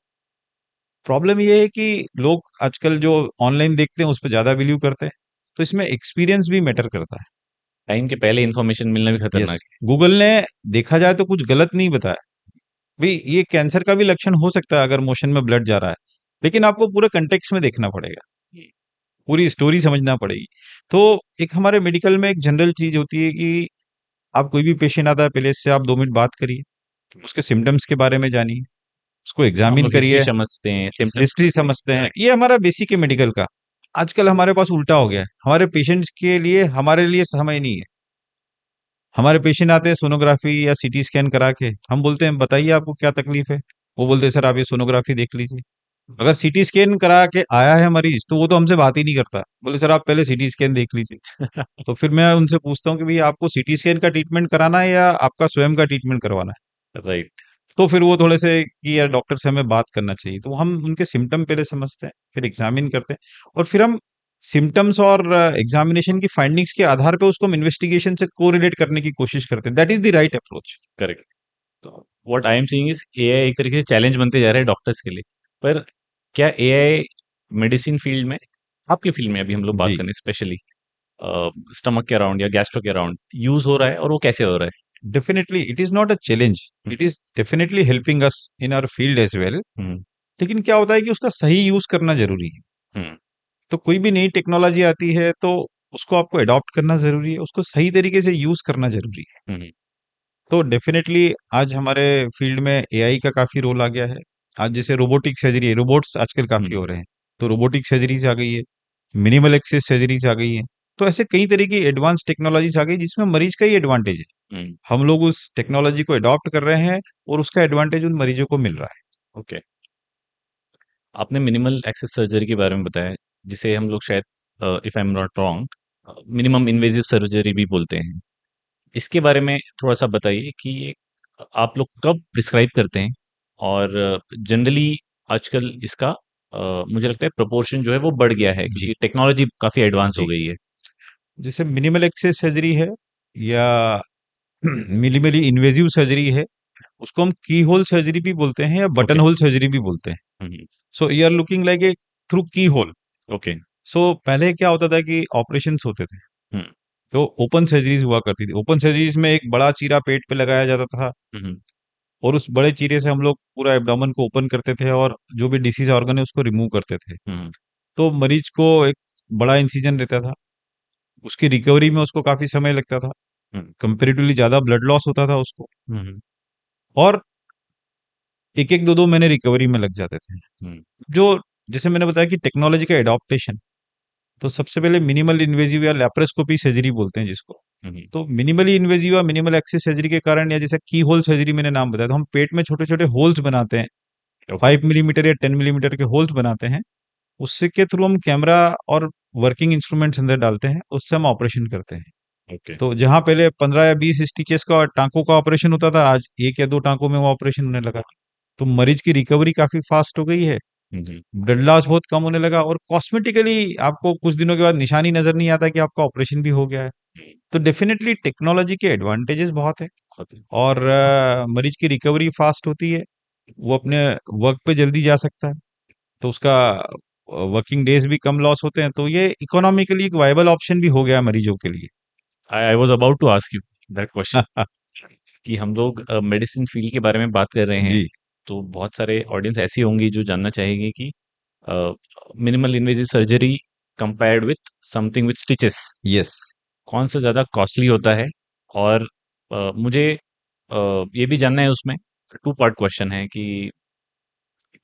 प्रॉब्लम ये है कि लोग आजकल जो ऑनलाइन देखते हैं उस पर ज्यादा बिलीव करते हैं। तो इसमें एक्सपीरियंस भी मैटर करता है। टाइम के पहले इन्फॉर्मेशन मिलना भी यस, खतरनाक गूगल ने देखा जाए तो कुछ गलत नहीं बताया। भाई, ये कैंसर का भी लक्षण हो सकता है अगर मोशन में ब्लड जा रहा है, लेकिन आपको पूरे कंटेक्स्ट में देखना पड़ेगा, है। पूरी स्टोरी समझना पड़ेगी। तो एक हमारे मेडिकल में एक जनरल चीज होती है कि आप कोई भी पेशेंट आता है, पहले इससे आप 2 मिनट बात करिए, उसके सिम्टम्स के बारे में जानिए, उसको हम एग्जामिन लोग हिस्ट्री करिए, समझते हैं, सिम्टम्स हिस्ट्री समझते हैं। ये हमारा बेसिक है मेडिकल का। आजकल हमारे पास उल्टा हो गया है, हमारे पेशेंट्स के लिए हमारे लिए समय नहीं है। हमारे पेशेंट आते हैं सोनोग्राफी या सीटी स्कैन करा के, हम बोलते हैं बताइए आपको क्या तकलीफ है। वो बोलते हैं सर, आप ये सोनोग्राफी देख लीजिए। अगर सीटी स्कैन करा के आया है मरीज, तो वो तो हमसे बात ही नहीं करता, बोले सर आप पहले सीटी स्कैन देख लीजिए। तो फिर मैं उनसे पूछता हूँ कि भाई, आपको सीटी स्कैन का ट्रीटमेंट कराना है या आपका स्वयं का ट्रीटमेंट करवाना है। राइट। तो फिर वो थोड़े से कि यार, डॉक्टर से हमें बात करना चाहिए। तो हम उनके सिम्टम पहले समझते हैं, फिर एग्जामिन करते हैं, और फिर हम सिम्टम्स और एग्जामिनेशन की फाइंडिंग्स के आधार पे उसको हम इन्वेस्टिगेशन से कोरिलेट करने की कोशिश करते हैं। That is the right approach. Correct. तो what I am seeing is AI एक तरीके से चैलेंज बनते जा रहे हैं डॉक्टर्स के लिए। पर क्या एआई मेडिसिन फील्ड में, आपकी फील्ड में अभी हम लोग बात जी, करें स्पेशली स्टमक के अराउंड या गैस्ट्रो के अराउंड यूज हो रहा है, और वो कैसे हो रहा है? Definitely it is not a challenge, it is definitely helping us in our field as well. Hmm. लेकिन क्या होता है कि उसका सही यूज करना जरूरी है। हम्म। तो कोई भी नई टेक्नोलॉजी आती है, तो उसको आपको अडॉप्ट करना जरूरी है, उसको सही तरीके से यूज करना जरूरी है। हम्म। तो डेफिनेटली आज हमारे फील्ड में एआई का काफ़ी रोल आ गया है। आज जैसे रोबोटिक सर्जरी है, रोबोट्स आजकल काफ़ी हो हम्म, रहे हैं, तो रोबोटिक सर्जरीज़ आ गई है, मिनिमल एक्सेस सर्जरीज़ आ गई हैं। तो ऐसे कई तरह की एडवांस टेक्नोलॉजीज़ आ गई जिसमें मरीज़ का ही एडवांटेज है। हम्म, हम लोग उस टेक्नोलॉजी को अडॉप्ट कर रहे हैं और उसका एडवांटेज उन मरीजों को मिल रहा है। ओके। आपने मिनिमल एक्सेस सर्जरी के बारे में बताया, जिसे हम लोग शायद, if I am not wrong, minimum invasive surgery भी बोलते हैं। इसके बारे में थोड़ा-सा बताइए कि ये आप लोग कब प्रिस्क्राइब करते हैं? और जनरली आजकल इसका मुझे लगता है प्रोपोर्शन जो है वो बढ़ गया है, जी, क्योंकि टेक्नोलॉजी काफ़ी एडवांस हो जी। गई है। जैसे मिनिमल एक्सेस सर्जरी है या मिनिमली इन्वेजिव सर्जरी है, उसको हम की होल सर्जरी भी बोलते हैं या बटन ओके। होल सर्जरी भी बोलते हैं। Hmm, hmm. So you are looking like a through keyhole. Okay. So पहले क्या होता था कि ऑपरेशंस होते थे, हुँ, तो ओपन सर्जरीज हुआ करती थी। ओपन सर्जरीज में एक बड़ा चीरा पेट पे लगाया जाता था हुँ, हुँ, और उस बड़े चीरे से हम लोग पूरा एब्डोमेन को ओपन करते थे और जो भी डिसीज ऑर्गन है उसको रिमूव करते थे। हुँ, तो मरीज को एक बड़ा इंसिजन रहता था, उसकी रिकवरी में उसको काफी समय लगता था, हुँ, कंपेरेटिवली ज्यादा ब्लड लॉस होता था उसको, हुँ, हुँ, और एक एक दो दो महीने रिकवरी में लग जाते थे। हुँ, जो जैसे मैंने बताया कि टेक्नोलॉजी का एडॉप्टेशन, तो सबसे पहले मिनिमल इन्वेजिव या लैप्रोस्कोपी सर्जरी बोलते हैं जिसको। हुँ, हुँ, तो मिनिमली इन्वेजिव या मिनिमल एक्सेस सर्जरी के कारण, या जैसे की होल सर्जरी मैंने नाम बताया, तो हम पेट में छोटे छोटे होल्स बनाते हैं, ओके। 5 मिलीमीटर या 10 मिलीमीटर के होल्स बनाते हैं। उससे के थ्रू हम कैमरा और वर्किंग इंस्ट्रूमेंट्स अंदर डालते हैं, उससे हम ऑपरेशन करते हैं। ओके। तो जहां पहले 15 या 20 स्टिचेस का टांकों का ऑपरेशन होता था, आज एक या दो टांकों में वो ऑपरेशन होने लगा। तो मरीज की रिकवरी काफी फास्ट हो गई है, हुँ, हुँ, ब्लड लॉस बहुत कम होने लगा, और कॉस्मेटिकली आपको कुछ दिनों के बाद निशानी नजर नहीं आता कि आपका ऑपरेशन भी हो गया है। हुँ, तो डेफिनेटली टेक्नोलॉजी के एडवांटेजेस बहुत है, ओके। और मरीज की रिकवरी फास्ट होती है, वो अपने वर्क पे जल्दी जा सकता है, तो उसका वर्किंग डेज भी कम लॉस होते हैं, तो ये इकोनॉमिकली एक वायबल ऑप्शन भी हो गया है मरीजों के लिए। I was about to ask you that question, कि हम लोग मेडिसिन फील्ड के बारे में बात कर रहे हैं, जी, तो बहुत सारे ऑडियंस ऐसी होंगी जो जानना चाहेंगे कि minimal invasive surgery compared with something with stitches, yes. कौन सा ज़्यादा कॉस्टली होता है? और मुझे ये भी जानना है उसमें, टू पार्ट क्वेश्चन है कि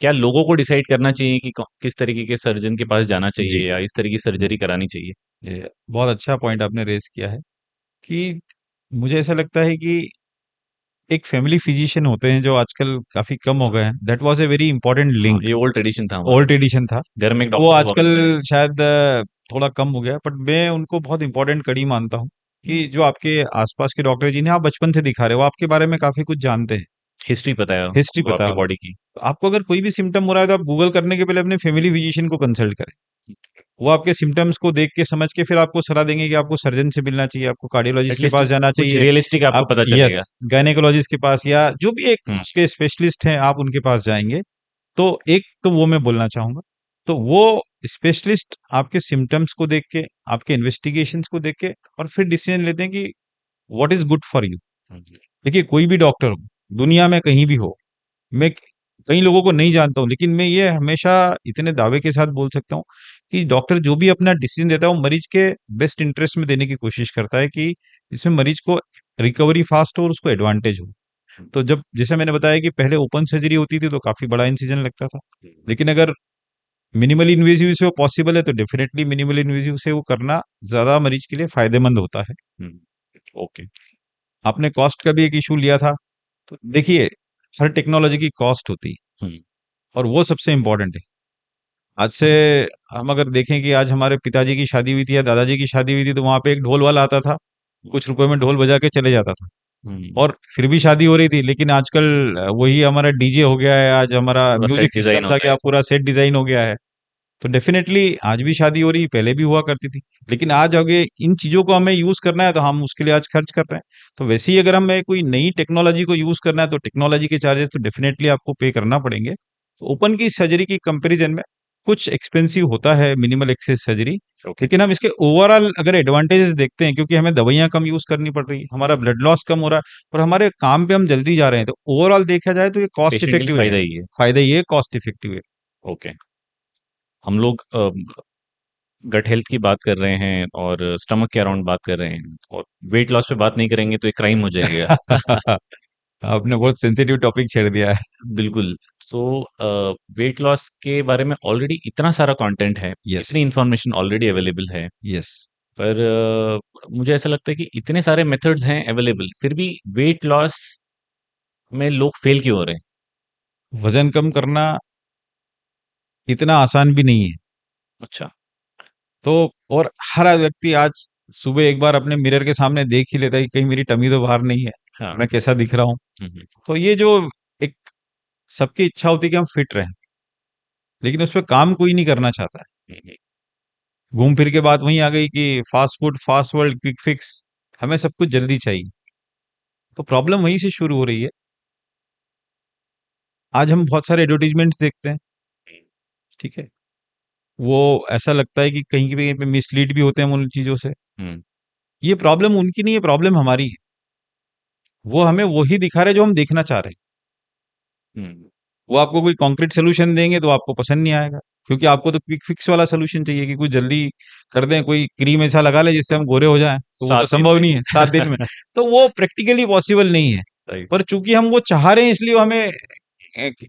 क्या लोगों को डिसाइड करना चाहिए कि किस तरीके के सर्जन के पास जाना जी, चाहिए या इस तरह की सर्जरी करानी चाहिए? ये बहुत अच्छा पॉइंट आपने रेज किया है कि मुझे ऐसा लगता है कि एक फैमिली फिजिशियन होते हैं जो आजकल काफी कम हो हाँ, गए हैं, that was a very important हाँ, लिंक, ये ओल्ड ट्रेडिशन था हमारा। ओल्ड एडिशन था। घर में एक वो डॉक्टर हुआ आजकल करता है। शायद थोड़ा कम हो गया, बट मैं उनको बहुत इंपॉर्टेंट कड़ी मानता हूँ कि जो आपके आसपास के डॉक्टर जिन्हें आप बचपन से दिखा रहे हो, वो आपके बारे में काफी कुछ जानते हैं, हिस्ट्री पता है हिस्ट्री उनको पता है आपकी उन्हें। बॉडी की। तो आपको अगर कोई भी सिम्टम हो रहा है तो आप गूगल करने के पहले अपने फैमिली फिजिशियन को कंसल्ट करें। वो आपके सिम्टम्स को देख के समझ के फिर आपको सलाह देंगे कि आपको सर्जन से मिलना चाहिए, आपको कार्डियोलॉजिस्ट के एटलीस्ट पास जाना कुछ चाहिए, रियलिस्टिक आपको आप पता यस चलेगा। गायनेकोलॉजिस्ट के पास, या जो भी एक हुँ, उसके स्पेशलिस्ट हैं आप उनके पास जाएंगे। तो एक तो वो मैं बोलना चाहूंगा, तो वो स्पेशलिस्ट आपके सिम्टम्स को देख के, आपके इन्वेस्टिगेशंस को देख के, और फिर डिसीजन लेते हैं कि what is good for you. Hmm, देखिए, कोई भी डॉक्टर हो, दुनिया में कहीं भी हो, मैं कई लोगों को नहीं जानता हूँ, लेकिन मैं ये हमेशा इतने दावे के साथ बोल सकता हूँ कि डॉक्टर जो भी अपना डिसीजन देता है वो मरीज के बेस्ट इंटरेस्ट में देने की कोशिश करता है, कि इसमें मरीज को रिकवरी फास्ट हो और उसको एडवांटेज हो। हुँ, तो जब जैसे मैंने बताया कि पहले ओपन सर्जरी होती थी तो काफी बड़ा इंसिजन लगता था, हुँ, लेकिन अगर मिनिमल इन्वेजिव से वो पॉसिबल है तो डेफिनेटली मिनिमल इन्वेजिव से वो करना ज्यादा मरीज के लिए फायदेमंद होता है। हुँ, ओके। आपने कॉस्ट का भी एक इशू लिया था, तो देखिए, हर टेक्नोलॉजी की कॉस्ट होती है, हुँ, और वो सबसे इम्पोर्टेंट है। आज से हम अगर देखें कि आज हमारे पिताजी की शादी हुई थी या दादाजी की शादी हुई थी, तो वहां पे एक ढोल वाला आता था, कुछ रुपए में ढोल बजा के चले जाता था, हुँ, और फिर भी शादी हो रही थी। लेकिन आजकल वही हमारा डीजे हो गया है, आज हमारा पूरा सेट म्यूजिक डिज़ाइन सिस्टम्स आ होता गया, है। पूरा सेट डिजाइन हो गया है। तो डेफिनेटली आज भी शादी हो रही, पहले भी हुआ करती थी, लेकिन आज आगे इन चीजों को हमें यूज करना है तो हम उसके लिए आज खर्च कर रहे हैं। तो वैसे ही अगर हमें कोई नई टेक्नोलॉजी को यूज करना है तो टेक्नोलॉजी के चार्जेस तो डेफिनेटली आपको पे करना पड़ेंगे। तो ओपन की सर्जरी की कंपैरिजन में कुछ एक्सपेंसिव होता है मिनिमल एक्सेस सर्जरी, ओके, लेकिन हम इसके ओवरऑल अगर एडवांटेजेस देखते हैं, क्योंकि हमें दवाइयां कम यूज करनी पड़ रही है, हमारा ब्लड लॉस कम हो रहा है, और हमारे काम पे हम जल्दी जा रहे हैं, तो ओवरऑल देखा जाए तो ये कॉस्ट पेशेंट के लिए इफेक्टिव है। फ़ायदा ही है। फायदा ये कॉस्ट इफेक्टिव है। ओके, हम लोग गट हेल्थ की बात कर रहे हैं और स्टमक के अराउंड बात कर रहे हैं और वेट लॉस पे बात नहीं करेंगे तो एक क्राइम हो जाएगा। आपने बहुत सेंसिटिव टॉपिक छेड़ दिया है। बिल्कुल। तो वेट लॉस के बारे में ऑलरेडी इतना सारा कंटेंट है, यस। इतनी इन्फॉर्मेशन ऑलरेडी अवेलेबल है, यस। पर मुझे ऐसा लगता है कि इतने सारे मेथड्स हैं अवेलेबल, फिर भी वेट लॉस में लोग फेल क्यों हो रहे हैं? वजन कम करना इतना आसान भी नहीं है। अच्छा। तो और हर व्यक्ति आज सुबह एक बार अपने मिरर के सामने देख ही लेता है कि कहीं मेरी टमी तो बाहर नहीं है, हाँ। मैं कैसा दिख रहा हूँ। हुँ। तो ये जो एक सबकी इच्छा होती है कि हम फिट रहें, लेकिन उस पे काम कोई नहीं करना चाहता है। हुँ, हुँ। घूम फिर के बात वहीं आ गई कि fast food, first world, quick fix, हमें सब कुछ जल्दी चाहिए। तो प्रॉब्लम वहीं से शुरू हो रही है। आज हम बहुत सारे एडवर्टाइजमेंट्स देखते हैं, ठीक है? वो ऐसा लगता है कि कहीं पे मिसलीड भी होते हैं हम उन चीज़ों से। हुँ, ये प्रॉब्लम उनकी नहीं है, प्रॉब्लम हमारी है। वो हमें वही दिखा रहे हैं जो हम देखना चाह रहे हैं। हुँ। वो आपको कोई कॉन्क्रीट सॉल्यूशन देंगे तो आपको पसंद नहीं आएगा, क्योंकि आपको तो क्विक फिक्स वाला सॉल्यूशन चाहिए कि कुछ जल्दी कर दें, कोई क्रीम ऐसा लगा ले जिससे हम गोरे हो जाएं, तो वो तो 7 दिन संभव में। नहीं है 7 दिन में। तो वो प्रैक्टिकली पॉसिबल नहीं है। राइट। पर चूंकि हम वो चाह रहे हैं इसलिए वो हमें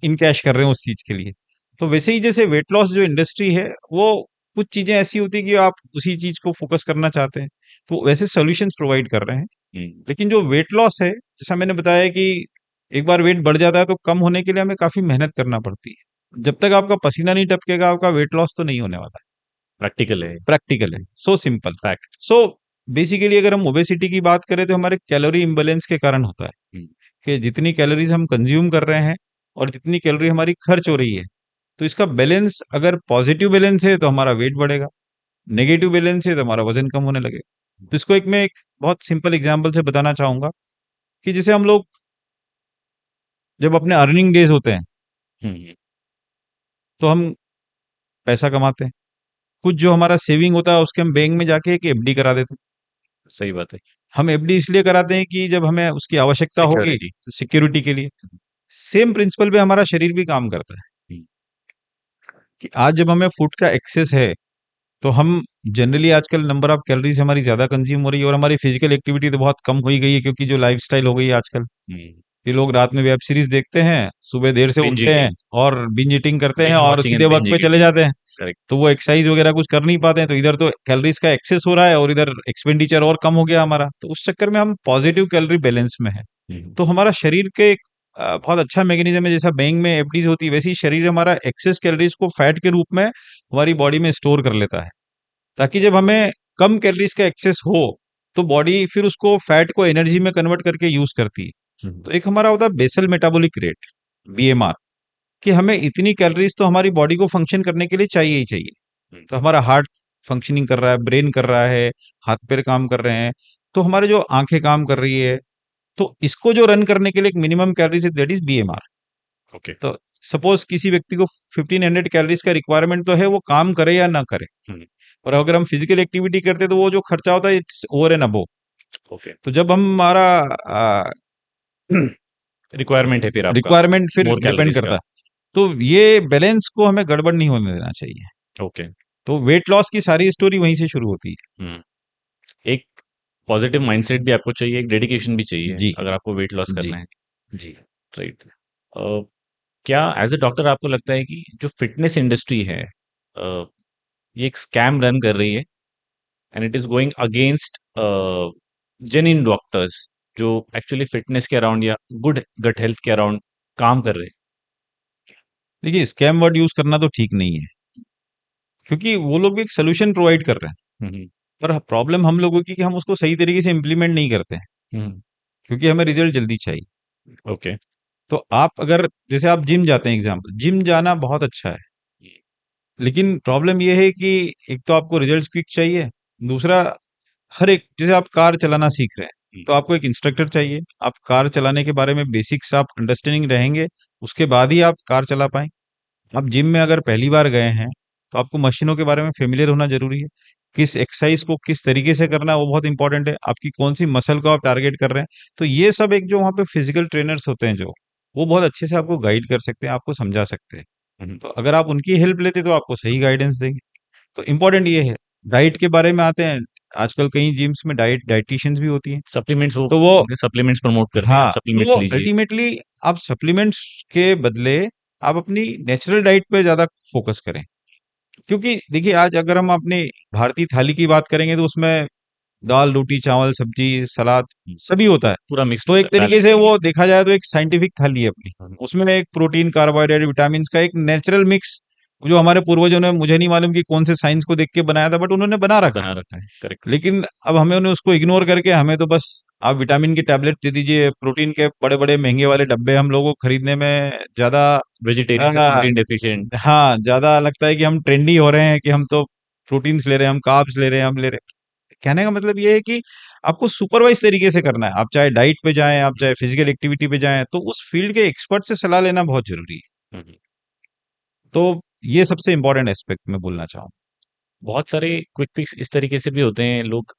इन कैश कर रहे हैं उस चीज के लिए। तो वैसे ही जैसे वेट लॉस जो इंडस्ट्री है, वो कुछ चीजें ऐसी होती है कि आप उसी चीज को फोकस करना चाहते हैं, तो वैसे सॉल्यूशंस प्रोवाइड कर रहे हैं। हुँ, लेकिन जो वेट लॉस है, जैसा मैंने बताया कि एक बार वेट बढ़ जाता है तो कम होने के लिए हमें काफी मेहनत करना पड़ती है। जब तक आपका पसीना नहीं टपकेगा आपका वेट लॉस तो नहीं होने वाला है। प्रैक्टिकल है, प्रैक्टिकल है, so simple. Fact. So basically अगर हम ओबेसिटी की बात करें तो हमारे कैलोरी इम्बैलेंस के कारण होता है हुँ, कि जितनी कैलोरीज हम कंज्यूम कर रहे हैं और जितनी कैलोरी हमारी खर्च हो रही है, तो इसका बैलेंस अगर पॉजिटिव बैलेंस है तो हमारा वेट बढ़ेगा, नेगेटिव बैलेंस है तो हमारा वजन कम होने लगेगा। तो इसको मैं एक बहुत सिंपल एग्जांपल से बताना चाहूंगा कि जैसे हम लोग जब अपने अर्निंग डेज होते हैं हुँ, हुँ। तो हम पैसा कमाते हैं, कुछ जो हमारा सेविंग होता है उसके हम बैंक में जाके एक एफडी करा देते हैं। सही बात है। हम एफडी इसलिए कराते हैं कि जब हमें उसकी आवश्यकता होगी सिक्योरिटी। तो सिक्योरिटी के लिए। सेम प्रिंसिपल पे हमारा शरीर भी काम करता है हुँ, कि आज जब हमें फूड का एक्सेस है तो हम जनरली आजकल नंबर ऑफ कैलोरीज हमारी ज्यादा कंज्यूम हो रही है और हमारी फिजिकल एक्टिविटी तो बहुत कम हो ही गई है, क्योंकि जो लाइफस्टाइल हो गई है आजकल, हुँ। ये लोग रात में वेब सीरीज देखते हैं, सुबह देर से बिंज उठते हैं ईटिंग, और बिंज ईटिंग करते हैं बिंज और वॉचिंग सीधे एंड वर्क बिंज पे चले ईटिंग। जाते हैं। करेक्ट। तो वो एक्सरसाइज वगैरह कुछ कर नहीं पाते हैं, तो इधर तो कैलोरीज का एक्सेस हो रहा है और इधर एक्सपेंडिचर और कम हो गया हमारा, तो उस चक्कर में हम पॉजिटिव कैलोरी बैलेंस में है। हुँ, तो हमारा शरीर के एक बहुत अच्छा मैकेनिज्म है, जैसा बैंक में एफडीज होती है वैसे ही शरीर हमारा एक्सेस कैलोरीज को फैट के रूप में हमारी बॉडी में स्टोर कर लेता है, ताकि जब हमें कम कैलोरीज का एक्सेस हो तो बॉडी फिर उसको फैट को एनर्जी में कन्वर्ट करके यूज करती है। हुँ, तो एक हमारा होता है बेसल मेटाबॉलिक रेट, बीएमआर, कि हमें इतनी कैलोरीज तो हमारी बॉडी को फंक्शन करने के लिए चाहिए ही चाहिए। हुँ, तो हमारा हार्ट फंक्शनिंग कर रहा है, ब्रेन कर रहा है, हाथ पैर काम कर रहे हैं, तो हमारे जो आंखें काम कर रही है, तो इसको जो रन करने के लिए एक मिनिमम कैलोरीज है, दैट इज बीएमआर। ओके। तो सपोज किसी व्यक्ति को 1500 कैलोरीज का रिक्वायरमेंट तो है, वो काम करे या ना करे, हुँ, और अगर हम फिजिकल एक्टिविटी करते हैं तो वो जो खर्चा होता है it's over and above. Okay. तो जब हम हमारा रिक्वायरमेंट है फिर आपका, रिक्वायरमेंट फिर मोर डिपेंड कैलोरीज़ करता का। है, तो ये बैलेंस को हमें गड़बड़ नहीं होने देना चाहिए। ओके। तो वेट लॉस की सारी स्टोरी वहीं से शुरू होती है। हुँ। एक पॉजिटिव माइंडसेट भी आपको चाहिए, एक डेडिकेशन भी चाहिए, जी। अगर आपको वेट लॉस जी। करना है, जी। राइट। अ, क्या एज़ अ डॉक्टर आपको लगता है कि जो फ़िटनेस इंडस्ट्री है ये एक स्कैम रन कर रही है and it is going against genuine doctors जो एक्चुअली फ़िटनेस के अराउंड या गुड गट हेल्थ के अराउंड काम कर रहे देखिए, स्कैम वर्ड यूज करना तो ठीक नहीं है, क्योंकि वो लोग भी एक सोल्यूशन प्रोवाइड कर रहे हैं, हैं? हुँ, हुँ। पर प्रॉब्लम हम लोगों की कि हम उसको सही तरीके से इम्प्लीमेंट नहीं करते हैं, हुँ, क्योंकि हमें रिजल्ट जल्दी चाहिए। ओके। तो आप अगर जैसे आप जिम जाते हैं, एग्जाम्पल, जिम जाना बहुत अच्छा है, लेकिन प्रॉब्लम ये है कि एक तो आपको रिजल्ट क्विक चाहिए, दूसरा हर एक, जैसे आप कार चलाना सीख रहे हैं हुँ, तो आपको एक इंस्ट्रक्टर चाहिए, आप कार चलाने के बारे में बेसिक्स आप अंडरस्टैंडिंग रहेंगे, उसके बाद ही आप कार चला पाएं। आप जिम में अगर पहली बार गए हैं तो आपको मशीनों के बारे में फेमिलियर होना जरूरी है, किस एक्सरसाइज को किस तरीके से करना है वो बहुत इंपॉर्टेंट है, आपकी कौन सी मसल को आप टारगेट कर रहे हैं। तो ये सब एक जो वहाँ पे फिजिकल ट्रेनर्स होते हैं जो, वो बहुत अच्छे से आपको गाइड कर सकते हैं, आपको समझा सकते हैं। हुँ, तो अगर आप उनकी हेल्प लेते तो आपको सही गाइडेंस देंगे। तो इम्पोर्टेंट ये है। डाइट के बारे में आते हैं, आजकल कई जिम्स में डाइटिशियंस भी होती हैं, सप्लीमेंट्स वो तो वो सप्लीमेंट्स प्रमोट करते हैं, हाँ, आप तो सप्लीमेंट्स वो लीजिए। अल्टीमेटली आप सप्लीमेंट्स के बदले आप अपनी नेचुरल डाइट पे ज़्यादा फोकस करें। क्योंकि देखिए आज अगर हम अपनी भारतीय थाली की बात करेंगे तो उसमें दाल, रोटी, चावल, सब्जी, सलाद हुँ, सभी होता है। पूरा मिक्स्ड तो होता एक है, तरीके बैलेंस से तरीके वो से। देखा जाए तो एक साइंटिफिक थाली है अपनी। हुँ, उसमें एक प्रोटीन, कार्बोहाइड्रेट, विटामिन्स का एक नेचुरल मिक्स जो हमारे पूर्वजों ने, मुझे नहीं मालूम कि कौन से साइंस को देख के बनाया था, बट उन्होंने बना रखा है। बना रखा है, करेक्ट। लेकिन अब हमें उन्हें उसको इग्नोर करके हमें तो बस आप विटामिन की टैबलेट दे दीजिए, प्रोटीन के बड़े-बड़े महँगे वाले डब्बे हम लोगों को खरीदने में ज़्यादा वेजिटेरियन से अ, प्रोटीन डेफिशिएंट। हाँ, ज़्यादा लगता है कि हम ट्रेंडी हो रहे हैं कि हम तो प्रोटीन्स ले रहे हैं, हम कार्ब्स ले रहे हैं, हम ले रहे हैं। कहने का मतलब ये है कि आपको सुपरवाइज़ तरीके से करना है। आप चाहे डाइट पे जाएँ, आप चाहे फिज़िकल एक्टिविटी पे जाएँ, तो उस फ़ील्ड के एक्सपर्ट से सलाह लेना बहुत ज़रूरी है। हुँ, हुँ। तो ये सबसे इम्पोर्टेंट एस्पेक्ट मैं बोलना चाहूँगा। बहुत सारे क्विक फिक्स इस तरीके से भी होते हैं, लोग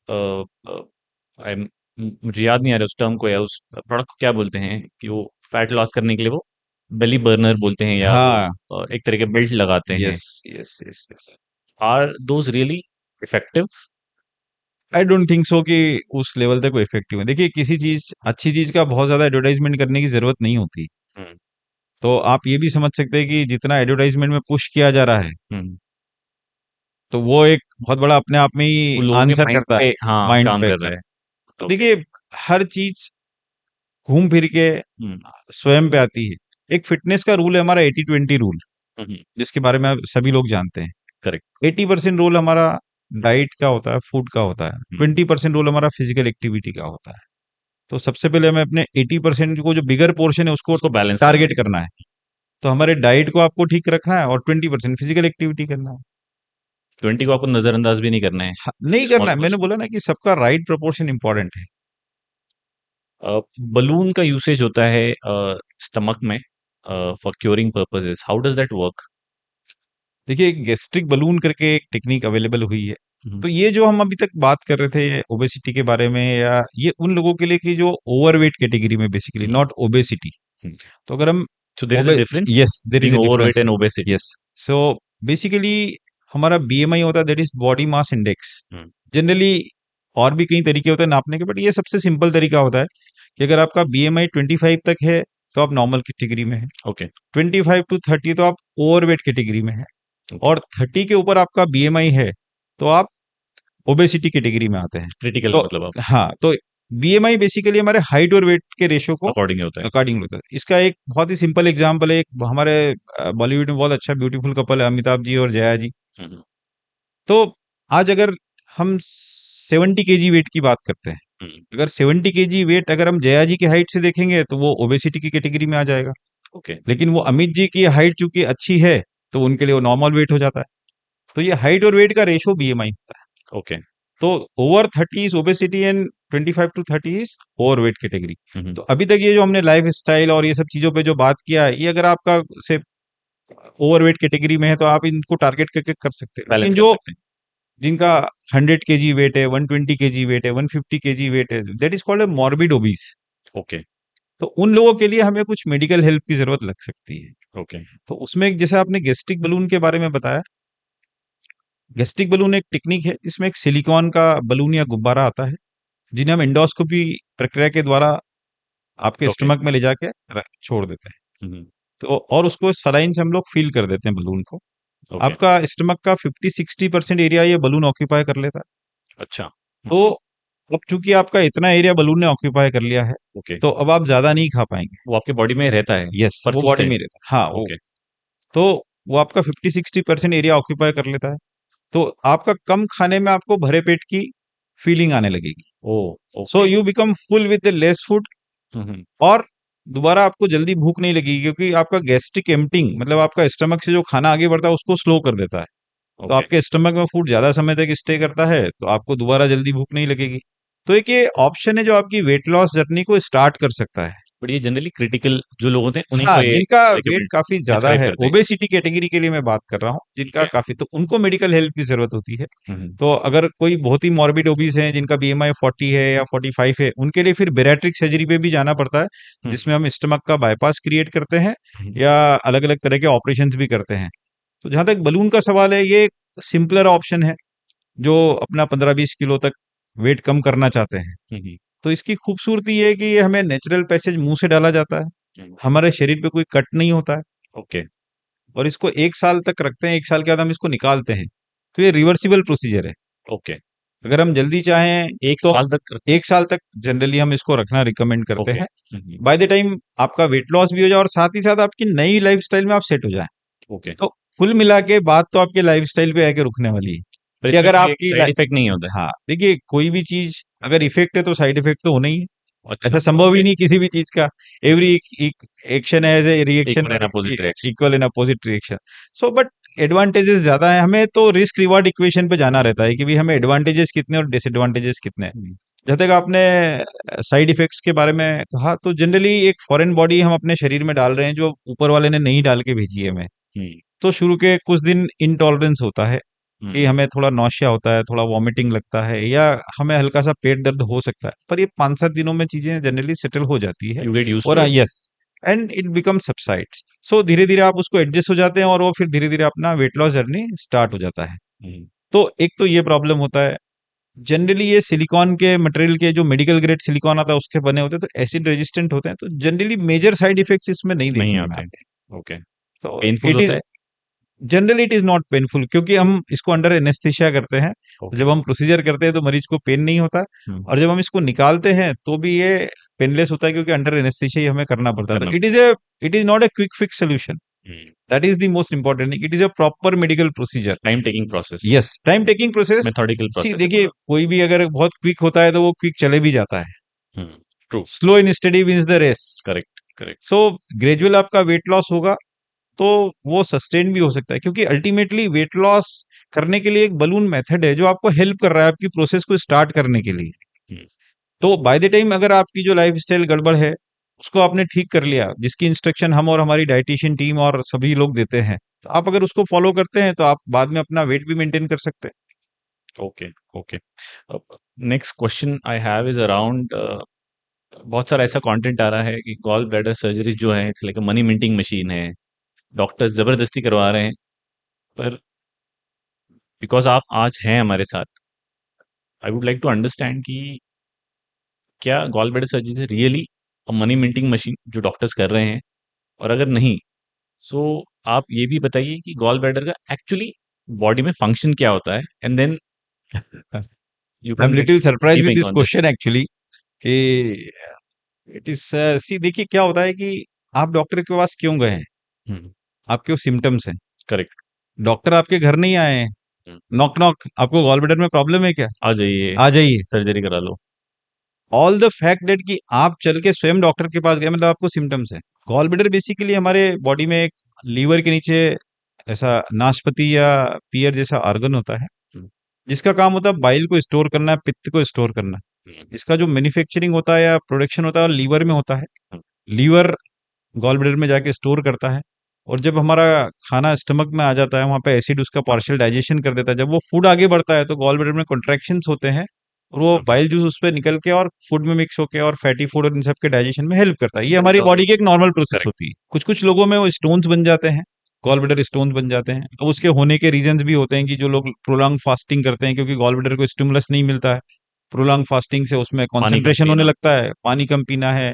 आई एम मुझे याद नहीं आ रहा उस टर्म को या उस प्रोडक्ट को क्या बोलते हैं, कि वो फैट लॉस करने के लिए वो बेली बर्नर बोलते हैं, या वो हाँ, एक तरह के बेल्ट लगाते हैं। Yes, yes, yes, yes. Are those really effective? I don't think so कि उस लेवल तक वो इफ़ेक्टिव है। देखिए किसी चीज़ अच्छी चीज़ का बहुत ज़्यादा एडवर्टाइज़मेंट करने की ज़रूरत नहीं होती। हुँ, तो आप ये भी समझ सकते हैं कि जितना एडवर्टाइज़मेंट में पुश किया जा रहा है, हुँ। तो वो एक बहुत बड़ा अपने आप में वो ही लोगों के आंसर माइंड करता है, पे हाँ, माइंड काम पे कर का। रहा है। तो ओके। देखिए हर चीज़ घूम फिर के हुँ, स्वयं पे आती है। एक फ़िटनेस का रूल है हमारा 80-20 रूल, हुँ, हुँ, जिसके बारे में आप सभी लोग जानते हैं। करेक्ट। 80% रोल हमारा डाइट का होता है, फूड का होता है। हुँ, 20% रोल हमारा फिज़िकल एक्टिविटी का होता है। तो सबसे पहले हमें अपने 80% को जो बिगर पोर्शन है उसको उसको बैलेंस करना टारगेट है। करना है। तो हमारे डाइट को आपको ठीक रखना है और 20% फिज़िकल एक्टिविटी करना है। 20 को आपको नज़रअंदाज भी नहीं करना है, ह नहीं स्मॉल करना है, मैंने पोर्शन। बोला ना कि सबका राइट प्रोपोर्शन इम्पोर्टेंट है। बलून का यूसेज होता है स्टमक में for curing purposes, how does that work? देखिए एक गैस्ट्रिक बलून करके एक टेक्नीक अवेलेबल हुई है। हम्म, तो ये जो हम अभी तक बात कर रहे थे ओबेसिटी के बारे में, या ये उन लोगों के लिए कि जो ओवरवेट कैटेगरी में, बेसिकली नॉट ओबेसिटी। तो अगर हम so there is a obese difference yes there is between a overweight difference. And obesity. Yes, so basically हमारा बीएमआई होता है, that is body mass index. Generally और भी कई तरीके होते हैं नापने के, बट ये सबसे सिंपल तरीका होता है कि अगर आपका बीएमआई 25 तक है तो आप नॉर्मल कैटेगरी में है, ओके, 25 to 30 तो आप ओवरवेट कैटेगरी में है, ओके, और 30 के ऊपर आपका बीएमआई है तो आप ओबेसिटी कैटेगरी में आते हैं। क्रिटिकल तो मतलब आप हाँ, तो बीएमआई बेसिकली हमारे हाइट और वेट के रेशियो को अकॉर्डिंग होता है। अकॉर्डिंग होता है। इसका एक बहुत ही सिंपल एग्जांपल है, एक हमारे बॉलीवुड में बहुत अच्छा ब्यूटीफुल कपल है, अमिताभ जी और जया जी। हम्म, तो आज अगर हम 70 केजी वेट की बात करते हैं, हम्म, अगर 70 केजी वेट अगर हम जया जी की हाइट से देखेंगे तो वो ओबेसिटी की कैटेगरी में आ जाएगा। ओके, लेकिन वो अमित जी की हाइट चूंकि अच्छी है तो उनके लिए वो नॉर्मल वेट हो जाता है। तो ये हाइट और वेट का रेशियो बीएमआई होता है। ओके, तो over 30 is obesity and 25 to 30 is over weight category. Hmm, तो अभी तक ये जो हमने लाइफ स्टाइल और ये सब चीजों पे जो बात किया है, ये अगर आपका से ओवरवेट कैटेगरी में है तो आप इनको टारगेट करके कर सकते हैं। लेकिन बैलेंस कर जो सकते हैं। जिनका 100 केजी वेट है, 120 केजी वेट है, 150 केजी वेट है, that is called a morbid obese. Okay, तो उन लोगों के लिए हमें कुछ मेडिकल हेल्प की जरूरत लग सकती है। ओके, तो उसमें जैसे आपने गैस्ट्रिक बलून के बारे में बताया, गैस्ट्रिक बलून एक टेक्निक है जिसमें एक सिलिकॉन का बलून या गुब्बारा आता है, जिन्हें हम एंडोस्कोपी प्रक्रिया के द्वारा आपके ओके, स्टमक में ले जाके छोड़ देते हैं। हम्म, तो और उसको सलाइन से हम लोग फील कर देते हैं बलून को। ओके, आपका स्टमक का 50-60% एरिया ये बलून ऑक्यूपाई कर लेता है। अच्छा, तो अब चूंकि आपका इतना एरिया बलून ने ऑक्यूपाई कर लिया है, ओके, तो अब आप ज्यादा नहीं खा पाएंगे। वो आपके बॉडी में रहता है, यस, वो बॉडी परसिस्टेंट। में रहता है, हाँ वो। ओके, तो वो आपका 50-60% एरिया ऑक्यूपाई कर लेता है। तो आपका कम खाने में आपको भरे पेट की फीलिंग आने लगेगी। Oh, so okay, you become full with less food, hmm, और दोबारा आपको जल्दी भूख नहीं लगेगी, क्योंकि आपका गैस्ट्रिक एम्पटिंग मतलब आपका स्टमक से जो खाना आगे बढ़ता है उसको स्लो कर देता है। तो ओके। आपके स्टमक में फूड ज्यादा समय तक स्टे करता है, तो आपको दोबारा जल्दी भूख नहीं लगेगी। तो एक ये ऑप्शन है जो आपकी वेट लॉस जर्नी को स्टार्ट कर सकता है। बट ये जनरली क्रिटिकल जो लोग होते हैं उन्हीं को हाँ, ये जिनका वेट रिकमेंड काफी ज्यादा प्रिस्क्राइब है, करते हैं। ओबेसिटी कैटेगरी के लिए मैं बात कर रहा हूँ, ठीक जिनका है। काफी, तो उनको मेडिकल हेल्प की जरूरत होती है। हम्म, तो अगर कोई बहुत ही मॉर्बिड ओबीस है, जिनका बीएमआई 40 है या 45 है, उनके लिए फिर बेरियाट्रिक सर्जरी पे भी जाना पड़ता है, हम्म, जिसमें हम स्टमक का बाईपास क्रिएट करते हैं हम्म, या अलग अलग तरह के ऑपरेशंस भी करते हैं। तो जहां तक बलून का सवाल है, ये सिंपलर ऑप्शन है। जो अपना 15-20 किलो तक वेट कम करना चाहते हैं। हम्म, तो इसकी खूबसूरती ये है कि ये हमें नेचुरल पैसेज मुंह से डाला जाता है, हमारे शरीर पे कोई कट नहीं होता है, ओके और इसको 1 साल तक रखते हैं। 1 साल के बाद हम इसको निकालते हैं। तो ये रिवर्सिबल प्रोसीजर है। ओके। अगर हम जल्दी चाहें एक तो साल तक 1 साल तक जनरली हम इसको रखना रिकमेंड करते ओके। हैं। बाय द टाइम आपका वेट लॉस भी हो जाए और साथ ही साथ आपकी नई लाइफस्टाइल में आप सेट हो जाए। ओके। तो कुल मिला के बात तो आपके लाइफस्टाइल पे आके रुकने वाली है पर कि इसमें अगर कोई एक आपकी साइड इफेक्ट नहीं होता है? हाँ, देखिए कोई भी चीज अगर इफेक्ट है तो साइड इफेक्ट तो होना ही है। अच्छा, ऐसा संभव ही नहीं किसी भी चीज का। एवरी एक्शन है as a reaction, equal and opposite reaction. Equal and opposite reaction. So but advantages ज्यादा है। हमें तो रिस्क रिवार्ड इक्वेशन पे जाना रहता है कि भाई हमें एडवांटेजेस कितने और डिसएडवांटेजेस कितने हैं। जहाँ तक आपने साइड इफेक्ट्स के बारे में कहा, तो जनरली एक फॉरेन बॉडी हम अपने शरीर में डाल रहे हैं जो ऊपर वाले ने नहीं डाल के भेजी है हमें। तो शुरू के कुछ दिन इंटॉलरेंस होता है कि हमें थोड़ा नौशिया होता है, थोड़ा वॉमिटिंग लगता है, या हमें हल्का सा पेट दर्द हो सकता है, पर ये 5-7 दिनों में चीजें जनरली सेटल हो जाती है। यू गेट यूज्ड और to it. Yes, and it become subsides. So धीरे धीरे आप उसको एडजस्ट हो जाते हैं और वो फिर धीरे धीरे अपना वेट लॉस जर्नी स्टार्ट हो जाता है। तो एक तो ये प्रॉब्लम होता है। जनरली ये सिलिकॉन के मटेरियल के जो मेडिकल ग्रेड सिलिकॉन आता है उसके बने होते हैं, तो एसिड रेजिस्टेंट होते हैं, तो जनरली मेजर साइड इफेक्ट्स इसमें नहीं नहीं देखने में आते। आते। ओके। तो पेनफुल इट होता इज है? Generally it is not painful, क्योंकि हम इसको अंडर एनेस्थीसिया करते हैं। ओके। जब हम प्रोसीजर करते हैं तो मरीज को पेन नहीं होता, और जब हम इसको निकालते हैं तो भी ये पेनलेस होता है, क्योंकि अंडर एनेस्थीसिया ही हमें करना पड़ता है। करना। तो it is not a quick fix solution. That is the most important thing. It is a proper medical procedure. Time taking process. Yes, time taking process. Methodical सी प्रोसेस है देखिए, पूरा। कोई भी अगर बहुत क्विक होता है तो वो क्विक चले भी जाता है। True. Slow and study wins the race. Correct correct. So gradual आपका वेट लॉस होगा तो वो सस्टेन भी हो सकता है, क्योंकि अल्टीमेटली वेट लॉस करने के लिए एक बलून मेथड है जो आपको हेल्प कर रहा है आपकी प्रोसेस को स्टार्ट करने के लिए। तो बाय द टाइम अगर आपकी जो लाइफ स्टाइल गड़बड़ है उसको आपने ठीक कर लिया, जिसकी इंस्ट्रक्शन हम और हमारी डाइटिशियन टीम और सभी लोग देते हैं, तो आप अगर उसको फॉलो करते हैं तो आप बाद में अपना वेट भी मेंटेन कर सकते हैं। Okay okay. Next question I have is around, बहुत सारा ऐसा कंटेंट आ रहा है कि गॉल ब्लैडर सर्जरी जो है it's like a money minting machine है, डॉक्टर्स जबरदस्ती करवा रहे हैं। पर बिकॉज आप आज हैं हमारे साथ, I would like to understand कि क्या gall bladder surgery is really a money minting machine जो डॉक्टर्स कर रहे हैं, और अगर नहीं, सो आप ये भी बताइए कि गॉल ब्लैडर का एक्चुअली बॉडी में फंक्शन क्या होता है, and then you I am can like little surprise with dipping this on this. Question actually, कि इट इज सी देखिए क्या होता है कि आप डॉक्टर के पास क्यों गए हैं? आपके वो सिम्टम्स हैं। करेक्ट। डॉक्टर आपके घर नहीं आए हैं। नॉक नॉक, आपको गॉल ब्लैडर में प्रॉब्लम है क्या? आ जाइए, आ जाइए। सर्जरी करा लो। ऑल द फैक्ट दैट कि आप चल के स्वयं डॉक्टर के पास गए, मतलब आपको सिम्टम्स है। गॉल ब्लैडर बेसिकली हमारे बॉडी में एक लीवर के नीचे ऐसा नाशपाती या पियर जैसा ऑर्गन होता है, जिसका काम होता है बाइल को स्टोर करना, पित्त को स्टोर करना। इसका जो मैन्युफैक्चरिंग होता है या प्रोडक्शन होता है लीवर में होता है। लीवर गॉल ब्लैडर में जाके स्टोर करता है, और जब हमारा खाना स्टमक में आ जाता है वहाँ पे एसिड उसका पार्शियल डाइजेशन कर देता है। जब वो फूड आगे बढ़ता है तो गॉल ब्लैडर में कॉन्ट्रैक्शंस होते हैं, और वो बाइल जूस उस पर निकल के और फूड में मिक्स होके और फैटी फूड और इन सब के डाइजेशन में हेल्प करता है। ये हमारी बॉडी की एक नॉर्मल प्रोसेस करेक्ट। होती है। कुछ कुछ लोगों में वो स्टोन्स बन जाते हैं, गॉल ब्लैडर स्टोन्स बन जाते हैं। अब उसके होने के रीजंस भी होते हैं कि जो लोग प्रोलॉन्ग फास्टिंग करते हैं, क्योंकि गॉल ब्लैडर को स्टिमुलस नहीं मिलता है, प्रोलॉन्ग फास्टिंग से उसमें पानी कम कॉन्सेंट्रेशन होने पीना। लगता है, पानी कम पीना है,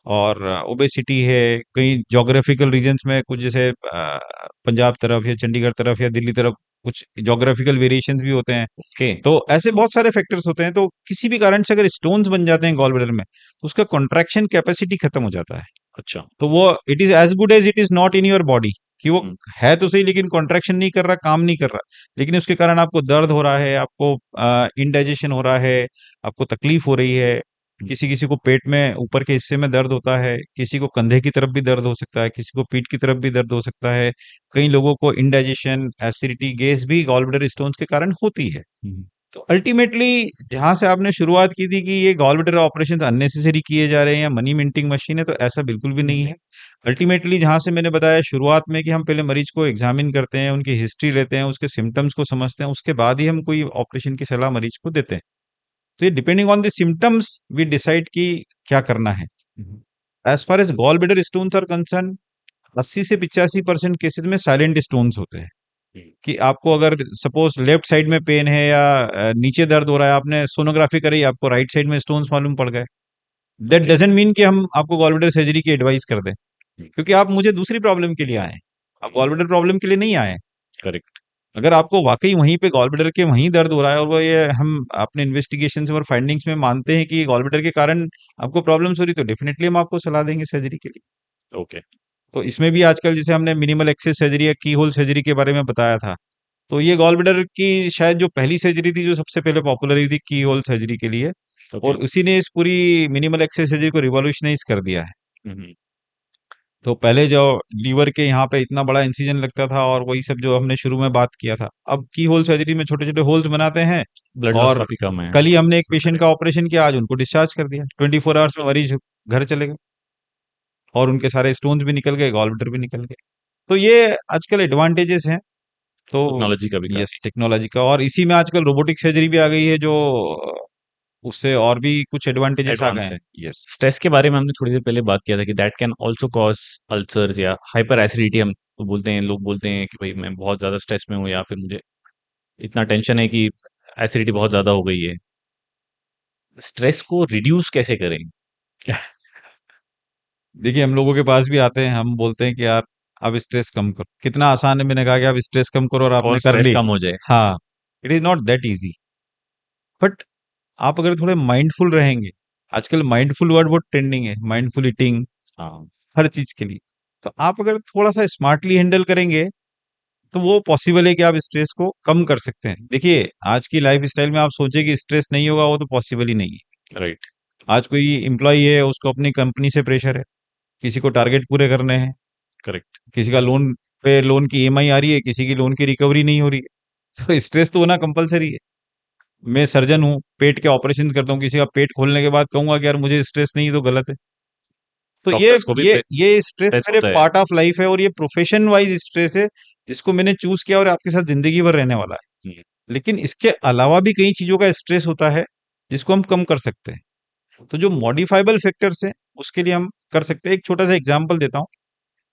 और ओबेसिटी है। कई जोग्राफिकल रीजन्स में कुछ जैसे पंजाब तरफ या चंडीगढ़ तरफ या दिल्ली तरफ कुछ जोग्राफिकल वेरिएशंस भी होते हैं। ओके। तो ऐसे बहुत सारे फैक्टर्स होते हैं। तो किसी भी कारण से अगर स्टोन्स बन जाते हैं गॉल ब्लैडर में, तो उसका कॉन्ट्रैक्शन कैपेसिटी खत्म हो जाता है। अच्छा। तो वो it is as good as it is not in your body, कि वो हम्म, है तो सही लेकिन कॉन्ट्रैक्शन नहीं कर रहा, काम नहीं कर रहा, लेकिन उसके कारण आपको दर्द हो रहा है, आपको इनडाइजेशन हो रहा है, आपको तकलीफ हो रही है। किसी किसी को पेट में ऊपर के हिस्से में दर्द होता है, किसी को कंधे की तरफ भी दर्द हो सकता है, किसी को पीठ की तरफ भी दर्द हो सकता है। कई लोगों को इनडाइजेशन, एसिडिटी, गैस भी गॉल ब्लैडर स्टोन्स के कारण होती है। तो अल्टीमेटली जहां से आपने शुरुआत की थी कि ये गॉल ब्लैडर ऑपरेशन अननेसेसरी किए जा रहे हैं या मनी मिंटिंग मशीन है, तो ऐसा बिल्कुल भी नहीं है। अल्टीमेटली जहां से मैंने बताया शुरुआत में कि हम पहले मरीज को एग्जामिन करते हैं, उनकी हिस्ट्री लेते हैं, उसके सिम्टम्स को समझते हैं, उसके बाद ही हम कोई ऑपरेशन की सलाह मरीज को देते हैं। तो ये depending on the symptoms we decide कि क्या करना है। As far as gall bladder stones are concern, 80 से 85% केसेस में साइलेंट स्टोन्स होते हैं। कि आपको अगर सपोज लेफ्ट साइड में पेन है या नीचे दर्द हो रहा है, आपने सोनोग्राफी करी, आपको राइट साइड में स्टोन्स मालूम पड़ गए, दैट ओके। डजंट मीन कि हम आपको गॉल ब्लैडर सर्जरी की एडवाइस कर दें, क्योंकि आप मुझे दूसरी प्रॉब्लम के लिए आए हैं, आप गॉल ब्लैडर प्रॉब्लम के लिए नहीं आए हैं। करेक्ट। अगर आपको वाकई वहीं पे गॉल ब्लैडर के वहीं दर्द हो रहा है और वो ये हम अपने इन्वेस्टिगेशन और फाइंडिंग्स में मानते हैं कि गॉल ब्लैडर के कारण आपको प्रॉब्लम्स हो रही, तो डेफिनेटली हम आपको सलाह देंगे सर्जरी के लिए। ओके। तो इसमें भी आजकल जैसे हमने मिनिमल एक्सेस सर्जरी या की होल सर्जरी के बारे में बताया था, तो ये गॉल ब्लैडर की शायद जो पहली सर्जरी थी जो सबसे पहले पॉपुलर हुई थी की होल सर्जरी के लिए, ओके। और उसी ने इस पूरी मिनिमल एक्सेस सर्जरी को रिवॉल्यूशनाइज कर दिया है। हम्म। तो पहले जो लीवर के यहाँ पे इतना बड़ा इंसिजन लगता था और वही सब जो हमने शुरू में बात किया था, अब की होल सर्जरी में छोटे छोटे होल्स बनाते हैं। ब्लड लॉस और काफी कम है। कल ही हमने एक पेशेंट का ऑपरेशन किया, आज उनको डिस्चार्ज कर दिया, 24 आवर्स में मरीज घर चले गए और उनके सारे स्टोन्स भी निकल गए, गॉल ब्लैडर भी निकल गए। तो ये आजकल एडवांटेजेस हैं। तो टेक्नोलॉजी का भी यस, काफी। टेक्नोलॉजी का, और इसी में आजकल रोबोटिक सर्जरी भी आ गई है जो उससे और भी कुछ एडवांटेजेस आ गए एडवांस हैं। है। यस। स्ट्रेस के बारे में हमने थोड़ी देर पहले बात किया था कि that can also cause ulcers या हाइपर एसिडिटी। हम तो बोलते हैं, लोग बोलते हैं कि भाई मैं बहुत ज्यादा स्ट्रेस में हूँ या फिर मुझे इतना टेंशन है कि एसिडिटी बहुत ज्यादा हो गई है। स्ट्रेस को रिड्यूस कैसे करें? देखिए, हम लोगों के पास भी आते हैं, हम बोलते हैं कि यार अब स्ट्रेस कम करो, कितना आसान है, मैंने कहा कि आप स्ट्रेस कम करो और और आपने कर स्ट्रेस ली। कम हो जाए। हाँ, it is not that easy, but आप अगर थोड़े माइंडफुल रहेंगे, आजकल माइंडफुल वर्ड बहुत ट्रेंडिंग है, माइंडफुल ईटिंग, हाँ। हर चीज के लिए। तो आप अगर थोड़ा सा स्मार्टली हैंडल करेंगे, तो वो पॉसिबल है कि आप स्ट्रेस को कम कर सकते हैं। देखिए, आज की लाइफ स्टाइल में आप सोचे कि स्ट्रेस नहीं होगा, वो तो पॉसिबल ही नहीं है। राइट। आज कोई एम्प्लॉय है, उसको अपनी कंपनी से प्रेशर है, किसी को टारगेट पूरे करने हैं, करेक्ट। किसी का लोन पे लोन की ईएमआई आ रही है, किसी की लोन की रिकवरी नहीं हो रही है। तो स्ट्रेस तो होना कंपलसरी है। मैं सर्जन हूँ, पेट के ऑपरेशन करता हूँ, किसी का पेट खोलने के बाद कहूंगा कि यार मुझे स्ट्रेस नहीं है, तो गलत है। तो ये डॉक्टर्स को भी ये ये स्ट्रेस स्ट्रेस मेरे होता है। पार्ट ऑफ लाइफ है, और ये प्रोफेशन वाइज स्ट्रेस है जिसको मैंने चूज किया और आपके साथ जिंदगी भर रहने वाला है। हम्म। लेकिन इसके अलावा भी कई चीजों का स्ट्रेस होता है जिसको हम कम कर सकते हैं। तो जो मॉडिफाइबल फैक्टर्स हैं उसके लिए हम कर सकते हैं। एक छोटा सा एग्जांपल देता हूँ।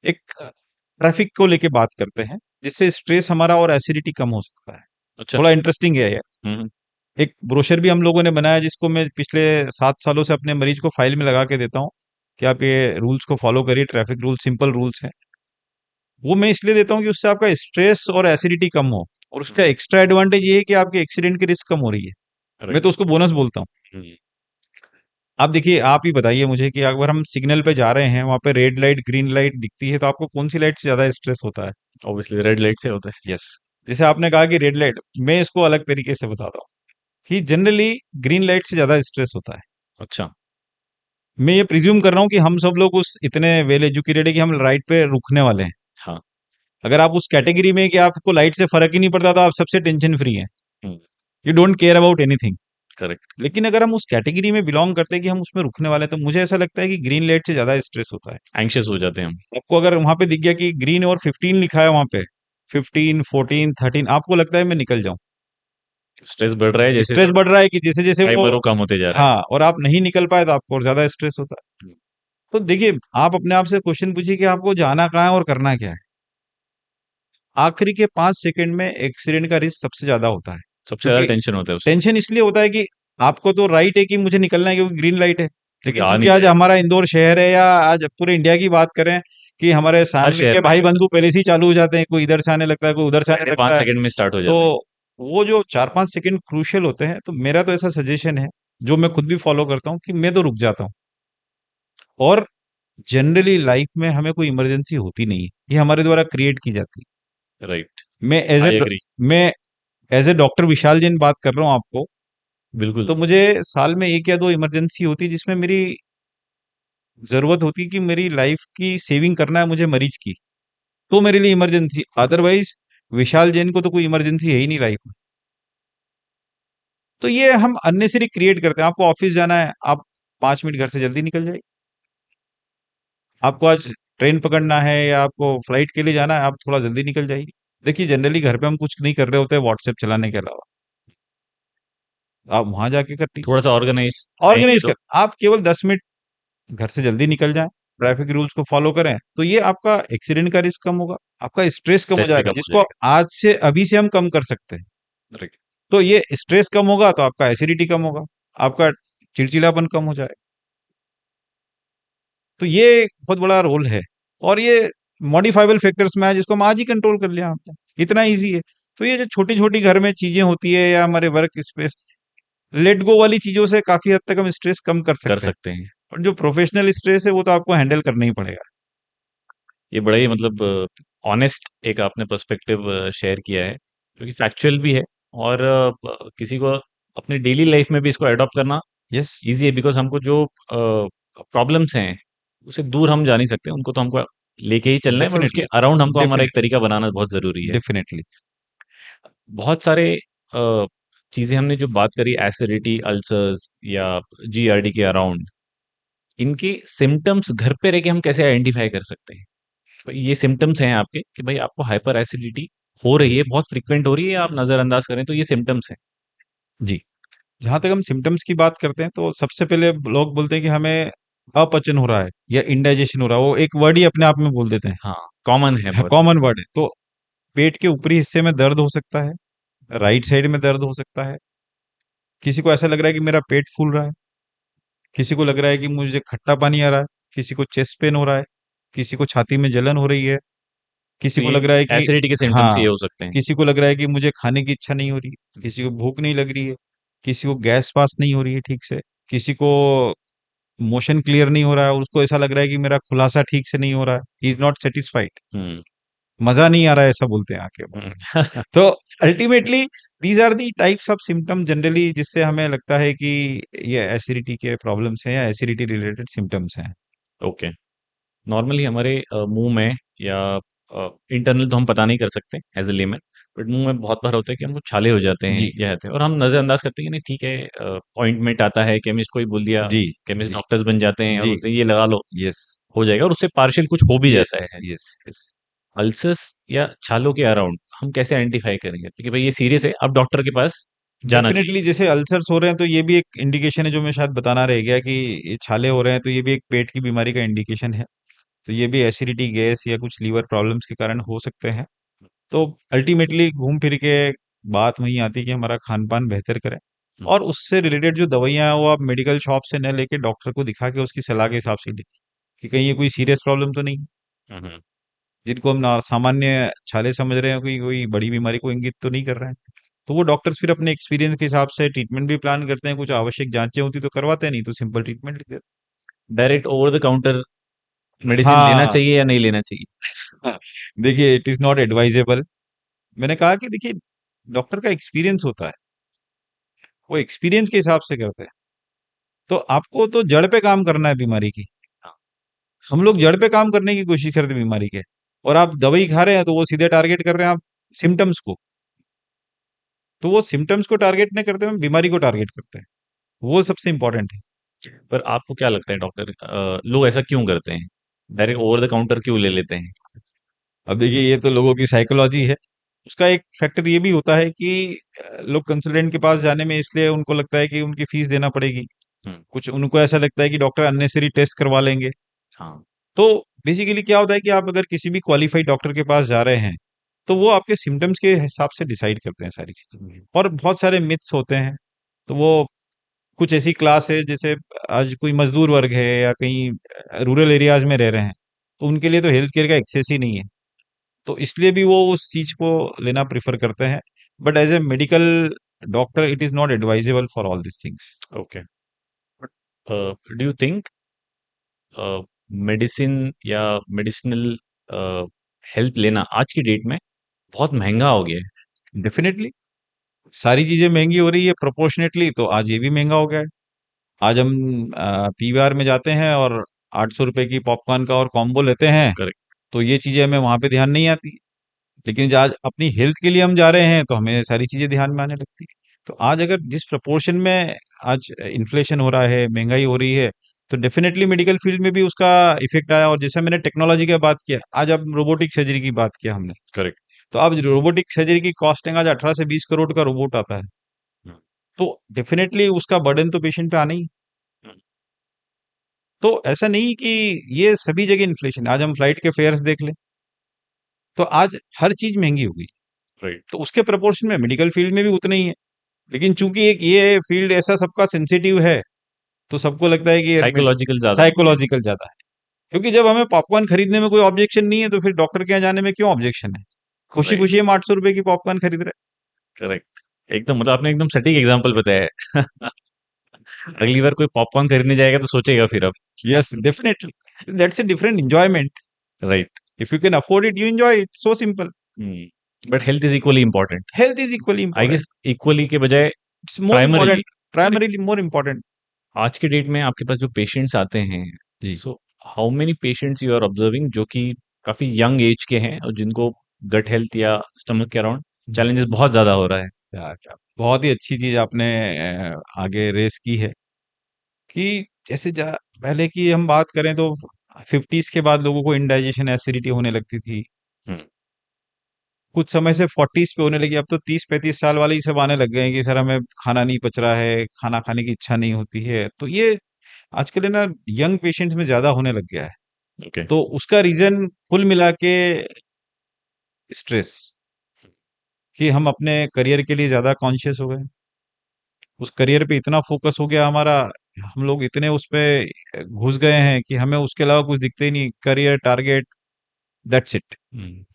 एक ट्रैफिक को लेके बात करते हैं, जिससे स्ट्रेस हमारा और एसिडिटी कम हो सकता है। अच्छा। थोड़ा इंटरेस्टिंग है ये। हम्म। एक ब्रोशर भी हम लोगों ने बनाया, जिसको मैं पिछले 7 सालों से अपने मरीज को फाइल में लगा के देता हूँ कि आप ये रूल्स को फॉलो करिए, ट्रैफिक रूल सिंपल रूल्स हैं। वो मैं इसलिए देता हूँ कि उससे आपका स्ट्रेस और एसिडिटी कम हो, और उसका एक्स्ट्रा एडवांटेज ये है कि आपके एक्सीडेंट की रिस्क कम हो रही है। मैं तो राइट। उसको बोनस बोलता हूँ। आप देखिए, आप ही बताइए मुझे कि अगर हम सिग्नल पे जा रहे हैं, वहां पे रेड लाइट ग्रीन लाइट दिखती है, तो आपको कौन सी लाइट से ज्यादा स्ट्रेस होता है? ऑब्वियसली रेड लाइट से होता है। यस। जैसे आपने कहा कि रेड लाइट, मैं इसको अलग तरीके से बताता हूँ कि जनरली ग्रीन लाइट से ज्यादा स्ट्रेस होता है। अच्छा। मैं ये प्रिज्यूम कर रहा हूँ कि हम सब लोग उस इतने वेल एजुकेटेड है कि हम राइट पे रुकने वाले हैं। हाँ। अगर आप उस कैटेगरी में कि आपको लाइट से फर्क ही नहीं पड़ता, तो आप सबसे टेंशन फ्री हैं, hmm. You don't care about anything. Correct. लेकिन अगर हम उस कैटेगरी में बिलोंग करते हैं कि हम उसमें रुकने वाले हैं, तो मुझे ऐसा लगता है कि ग्रीन लाइट से ज्यादा स्ट्रेस होता है। एंग्शियस हो जाते हैं हम। आपको अगर वहां पे दिख गया कि ग्रीन और 15 लिखा है, वहां पे 15 14 13, आपको लगता है मैं निकल जाऊं। स्ट्रेस बढ़ रहा है जैसे स्ट्रेस जैसे बढ़ रहा है कि जैसे जैसे वो, टाइमर वो कम होते जा रहा हाँ, और आप नहीं निकल पाए तो आपको और ज्यादा स्ट्रेस होता है। है। तो देखिए, आप अपने आप से क्वेश्चन पूछिए कि आपको जाना कहाँ है और करना क्या है। आखिरी के 5 सेकंड में एक्सीडेंट का रिस्क सबसे ज्यादा होता है। सबसे ज्यादा क्योंकि टेंशन होता है उससे। टेंशन इसलिए होता है कि आपको तो राइट है कि मुझे निकलना है क्योंकि ग्रीन लाइट है, क्योंकि लेकिन आ चूंकि नहीं आज जाए। हमारा इंदौर शहर है, या आज पूरे इंडिया की बात करें कि हमारे हर सामने शहर के में भाई वैसे बंधु पहले से ही चालू हो जाते हैं, कोई इधर से आने लगता है, कोई उधर से आने पहले पांच लगता है। सेकंड में स्टार्ट हो तो जाते हैं। वो जो 4-5 सेकंड क्रूशियल होते हैं, तो मेरा तो ऐसा सजेशन है, जो मैं खुद भी फॉलो करता हूँ, कि मैं तो रुक जाता हूँ। और जनरली लाइफ में हमें कोई इमरजेंसी होती नहीं है, ये हमारे द्वारा क्रिएट की जाती राइट। है। मैं एज ए आई एग्री। मैं as a doctor Vishal Jain बात कर रहा हूँ आपको। बिल्कुल। तो मुझे साल में एक या दो इमरजेंसी होती है जिसमें मेरी जरूरत होती है कि मेरी लाइफ की सेविंग करना है मुझे मरीज की, तो मेरे लिए इमरजेंसी। अदरवाइज विशाल जैन को तो कोई इमरजेंसी है ही नहीं लाइफ में। तो ये हम अननेसरी क्रिएट करते हैं। आपको ऑफिस जाना है, आप 5 मिनट घर से जल्दी निकल जाइए। आपको आज ट्रेन पकड़ना है या आपको फ्लाइट के लिए जाना है, आप थोड़ा जल्दी निकल जाइए। देखिए, जनरली घर पे हम कुछ नहीं कर रहे होते व्हाट्सएप चलाने के अलावा, आप वहां जाके कर लीजिए। थोड़ा सा ऑर्गेनाइज रहेंगे ऑर्गेनाइज तो। कर, आप केवल 10 मिनट घर से जल्दी निकल जाएं, ट्रैफिक रूल्स को फॉलो करें, तो ये आपका एक्सीडेंट का रिस्क कम होगा, आपका स्ट्रेस कम हो स्ट्रेस भी जाएगा, कम हो जिसको जाएगा। आज से अभी से हम कम कर सकते हैं। राइट। तो ये स्ट्रेस कम होगा तो आपका एसिडिटी कम होगा, आपका चिड़चिड़ापन कम हो जाएगा। तो ये एक बहुत बड़ा रोल है, और ये मॉडिफाइबल फैक्टर्स में है, जिसको हम आज ही कंट्रोल कर लिया आपने, इतना इजी है। तो ये जो छोटी छोटी घर में चीजें होती है या हमारे वर्क स्पेस, लेट गो वाली चीजों से काफी हद तक हम स्ट्रेस कम कर कर सकते हैं। सकते हैं। और जो प्रोफेशनल स्ट्रेस है वो तो आपको हैंडल करना ही पड़ेगा। ये बड़ा ही मतलब ऑनेस्ट एक आपने पर्सपेक्टिव शेयर किया है, जो कि फैक्चुअल भी है, और किसी को अपनी डेली लाइफ में भी इसको अडॉप्ट करना यस, ईज़ी है, बिकॉज़ हमको जो प्रॉब्लम्स हैं, उससे दूर हम जा नहीं सकते, उनको तो हमको लेके ही चलना है, बट उसके डेफिनेटली, अराउंड हमको हमारा एक डेफिनेटली, तरीका बनाना बहुत ज़रूरी है। डेफिनेटली। बहुत सारे चीज़ें हमने जो बात करी एसिडिटी, अल्सर्स या जीआरडी के अराउंड, इनके सिम्पटम्स घर पे रह के हम कैसे आइडेंटिफ़ाई कर सकते हैं? तो ये सिम्पटम्स हैं आपके कि भाई आपको हाइपर एसिडिटी हो रही है, बहुत फ्रीक्वेंट हो रही है, आप नज़रअंदाज करें तो ये सिम्पटम्स हैं। जी, जहां तक हम सिम्टम्स की बात करते हैं तो सबसे पहले लोग बोलते हैं कि हमें अपचन हो रहा है या इंडाइजेशन हो रहा है, वो एक वर्ड ही अपने आप में बोल देते हैं, हाँ, कॉमन है बहुत। कॉमन वर्ड है। तो पेट के ऊपरी हिस्से में दर्द हो सकता है, राइट साइड में दर्द हो सकता है, किसी को ऐसा लग रहा है कि मेरा पेट फूल रहा है, किसी को लग रहा है कि मुझे खट्टा पानी आ रहा है, किसी को चेस्ट पेन हो रहा है, किसी को छाती में जलन हो रही है, किसी तो को ये लग रहा है कि एसिडिटी के सिम्पटम्स हाँ, ये हो सकते हैं। किसी को लग रहा है कि मुझे खाने की इच्छा नहीं हो रही, किसी को भूख नहीं लग रही है, किसी को गैस पास नहीं हो रही है ठीक से, किसी को मोशन क्लियर नहीं हो रहा है और उसको ऐसा लग रहा है कि मेरा खुलासा ठीक से नहीं हो रहा है, ही इज नॉट सेटिस्फाइड, हुँ, मजा नहीं आ रहा है, ऐसा बोलते हैं आके वो। हुँ। तो ultimately these are the types of symptom generally, जिससे हमें लगता है कि ये एसिडिटी के प्रॉब्लम्स हैं या एसिडिटी रिलेटेड सिम्टम्स हैं। ओके। नॉर्मली हमारे मुँह में या इंटरनल तो हम पता नहीं कर सकते एज़ अ लेमन, बट मुँह में बहुत बार होता है कि हमको छाले हो जाते हैं, जी, ये रहते हैं, और हम नज़रअंदाज करते हैं कि नहीं ठीक है, ऑइंटमेंट आता है, केमिस्ट को ही बोल दिया, जी, केमिस्ट जी, डॉक्टर्स बन जाते हैं और जी, बोलते हैं ये लगा लो, यस, हो जाएगा, और उससे पार्शियल कुछ हो भी यस, जाता है। Yes, yes. अल्सर्स या छालों के अराउंड हम कैसे आइडेंटिफाई करेंगे कि भाई ये सीरियस है, अब डॉक्टर के पास जाना चाहिए? डेफिनेटली जैसे अल्सर्स हो रहे हैं तो ये भी एक इंडिकेशन है, जो मैं शायद बताना रह गया कि ये छाले हो रहे हैं तो ये भी एक पेट की बीमारी का इंडिकेशन है। तो ये भी एसिडिटी, गैस या कुछ लीवर प्रॉब्लम्स के कारण हो सकते हैं। तो अल्टीमेटली घूम फिर के बात वहीं आती है कि हमारा खान-पान बेहतर करें, हुँ, और उससे रिलेटेड जो दवाइयाँ हैं वो आप मेडिकल शॉप से न लेके डॉक्टर को दिखा के उसकी सलाह के हिसाब से लें, कि कहीं ये कोई सीरियस प्रॉब्लम तो नहीं है, हुँ, हुँ। जिनको हम ना सामान्य छाले समझ रहे हैं, कोई कोई बड़ी बीमारी को इंगित तो नहीं कर रहे हैं। तो वो डॉक्टर्स फिर अपने एक्सपीरियंस के हिसाब से ट्रीटमेंट भी प्लान करते हैं, कुछ आवश्यक जाँचें होती तो करवाते हैं, नहीं तो सिंपल ट्रीटमेंट लिख देते डायरेक्ट ओवर द काउंटर हैं। मेडिसिन लेना हाँ, चाहिए या नहीं लेना चाहिए? देखिए इट इज़ नॉट एडवाइजेबल। मैंने कहा कि देखिए डॉक्टर का एक्सपीरियंस होता है, वो एक्सपीरियंस के हिसाब से करते हैं। तो आपको तो जड़ पे काम करना है बीमारी की। हाँ, हम लोग जड़ पे काम करने की कोशिश करते हैं बीमारी के, और आप दवाई खा रहे हैं तो वो सीधे टारगेट कर रहे हैं आप सिम्पटम्स को। तो वो सिम्पटम्स को टारगेट नहीं करते, हम बीमारी को टारगेट करते हैं। वो सबसे इम्पोर्टेंट है। पर आपको क्या लगता है डॉक्टर, लोग ऐसा क्यों करते हैं? डायरेक्ट ओवर द काउंटर क्यों ले लेते हैं? अब देखिए ये तो लोगों की साइकोलॉजी है। उसका एक फैक्टर ये भी होता है कि लोग कंसल्टेंट के पास जाने में इसलिए उनको लगता है कि उनकी फीस देना पड़ेगी। हुँ, कुछ उनको ऐसा लगता है कि डॉक्टर अननेसेसरी टेस्ट करवा लेंगे। हाँ, तो बेसिकली क्या होता है कि आप अगर किसी भी क्वालिफाइड डॉक्टर के पास जा रहे हैं, तो वो आपके सिम्पटम्स के हिसाब से डिसाइड करते हैं सारी चीज़ें। हुँ, और बहुत सारे मिथ्स होते हैं। तो वो कुछ ऐसी क्लास है, जैसे आज कोई मजदूर वर्ग है या कहीं रूरल एरियाज में रह रहे हैं, तो उनके लिए तो हेल्थ केयर का एक्सेस ही नहीं है। तो इसलिए भी वो उस चीज़ को लेना प्रेफ़र करते हैं। But as a medical doctor it is not advisable for all these things. Okay. But do you think medicine या मेडिसिनल हेल्प लेना आज की डेट में बहुत महँगा हो गया है? डेफ़िनिटली सारी चीज़ें महँगी हो रही है प्रोपोर्शनेटली, तो आज ये भी महँगा हो गया है। आज हम पीवीआर में जाते हैं और ₹800 की पॉपकॉर्न का और कॉम्बो लेते हैं, करेक्ट, तो ये चीज़ें हमें वहाँ पे ध्यान नहीं आती। लेकिन आज अपनी हेल्थ के लिए हम जा रहे हैं, तो हमें सारी चीज़ें ध्यान में आने लगती हैं। तो आज अगर जिस प्रपोर्शन में आज इन्फ्लेशन हो रहा है, महँगाई हो रही है, तो डेफ़िनेटली मेडिकल फ़ील्ड में भी उसका इफ़ेक्ट आया। और जैसे मैंने टेक्नोलॉजी की बात किया, आज अब रोबोटिक सर्जरी की बात किया हमने। करेक्ट। तो अब रोबोटिक सर्जरी की कॉस्टिंग आज 18 से 20 करोड़ का रोबोट आता है। हुँ, तो डेफ़िनेटली उसका बर्डन तो पेशेंट पे आना ही है। हुँ। तो ऐसा नहीं कि ये सभी जगह इन्फ्लेशन, आज हम फ्लाइट के फेयर्स देख लें, तो आज हर चीज महंगी हो गई। राइट। तो उसके प्रपोर्शन में मेडिकल फील्ड में भी उतना ही है। लेकिन चूंकि एक ये फील्ड ऐसा सबका सेंसिटिव है, तो सबको लगता है कि साइकोलॉजिकल ज्यादा है। साइकोलॉजिकल ज्यादा है। क्योंकि जब हमें पॉपकॉर्न खरीदने में कोई ऑब्जेक्शन नहीं है, तो फिर डॉक्टर के यहाँ जाने में क्यों ऑब्जेक्शन है? खुशी राइट। खुशी हम 800 रुपए की पॉपकॉर्न खरीद रहे करेक्ट। एकदम, मतलब आपने एकदम सटीक एग्जांपल बताया है। अगली बार कोई पॉपकॉर्न खरीदने जाएगा तो सोचेगा फिर अब। हैं। Yes, definitely that's a different enjoyment. Right. If you can afford it, you enjoy it, so simple. But health is equally important. Health is equally I important. Guess equally के बजाय it's more primarily. Important, primarily more important. आज के डेट में आपके पास जो पेशेंट्स आते हैं, जी। So how many patients you are observing जो कि काफी यंग एज के हैं और जिनको गट हेल्थ या स्टमक के अराउंड चैलेंजेस बहुत ज्यादा हो रहा है? क्या बहुत ही अच्छी चीज आपने आगे रेस की है कि जैसे पहले की हम बात करें तो 50s के बाद लोगों को इंडाइजेशन, एसिडिटी होने लगती थी। हम्म। कुछ समय से 40s पे होने लगी। अब तो 30-35 साल वाले ही सब आने लग गए हैं कि सर हमें खाना नहीं पच रहा है, खाना खाने की इच्छा नहीं होती है। तो ये आजकल है ना, यंग पेशेंट्स में ज्यादा होने लग गया है। ओके। तो उसका रीजन कुल मिला के स्ट्रेस, कि हम अपने करियर के लिए ज्यादा कॉन्शियस हो गए। उस करियर पे इतना फोकस हो गया हमारा, हम लोग इतने उस पे घुस गए हैं कि हमें उसके अलावा कुछ दिखते ही नहीं। Career, target, that's it.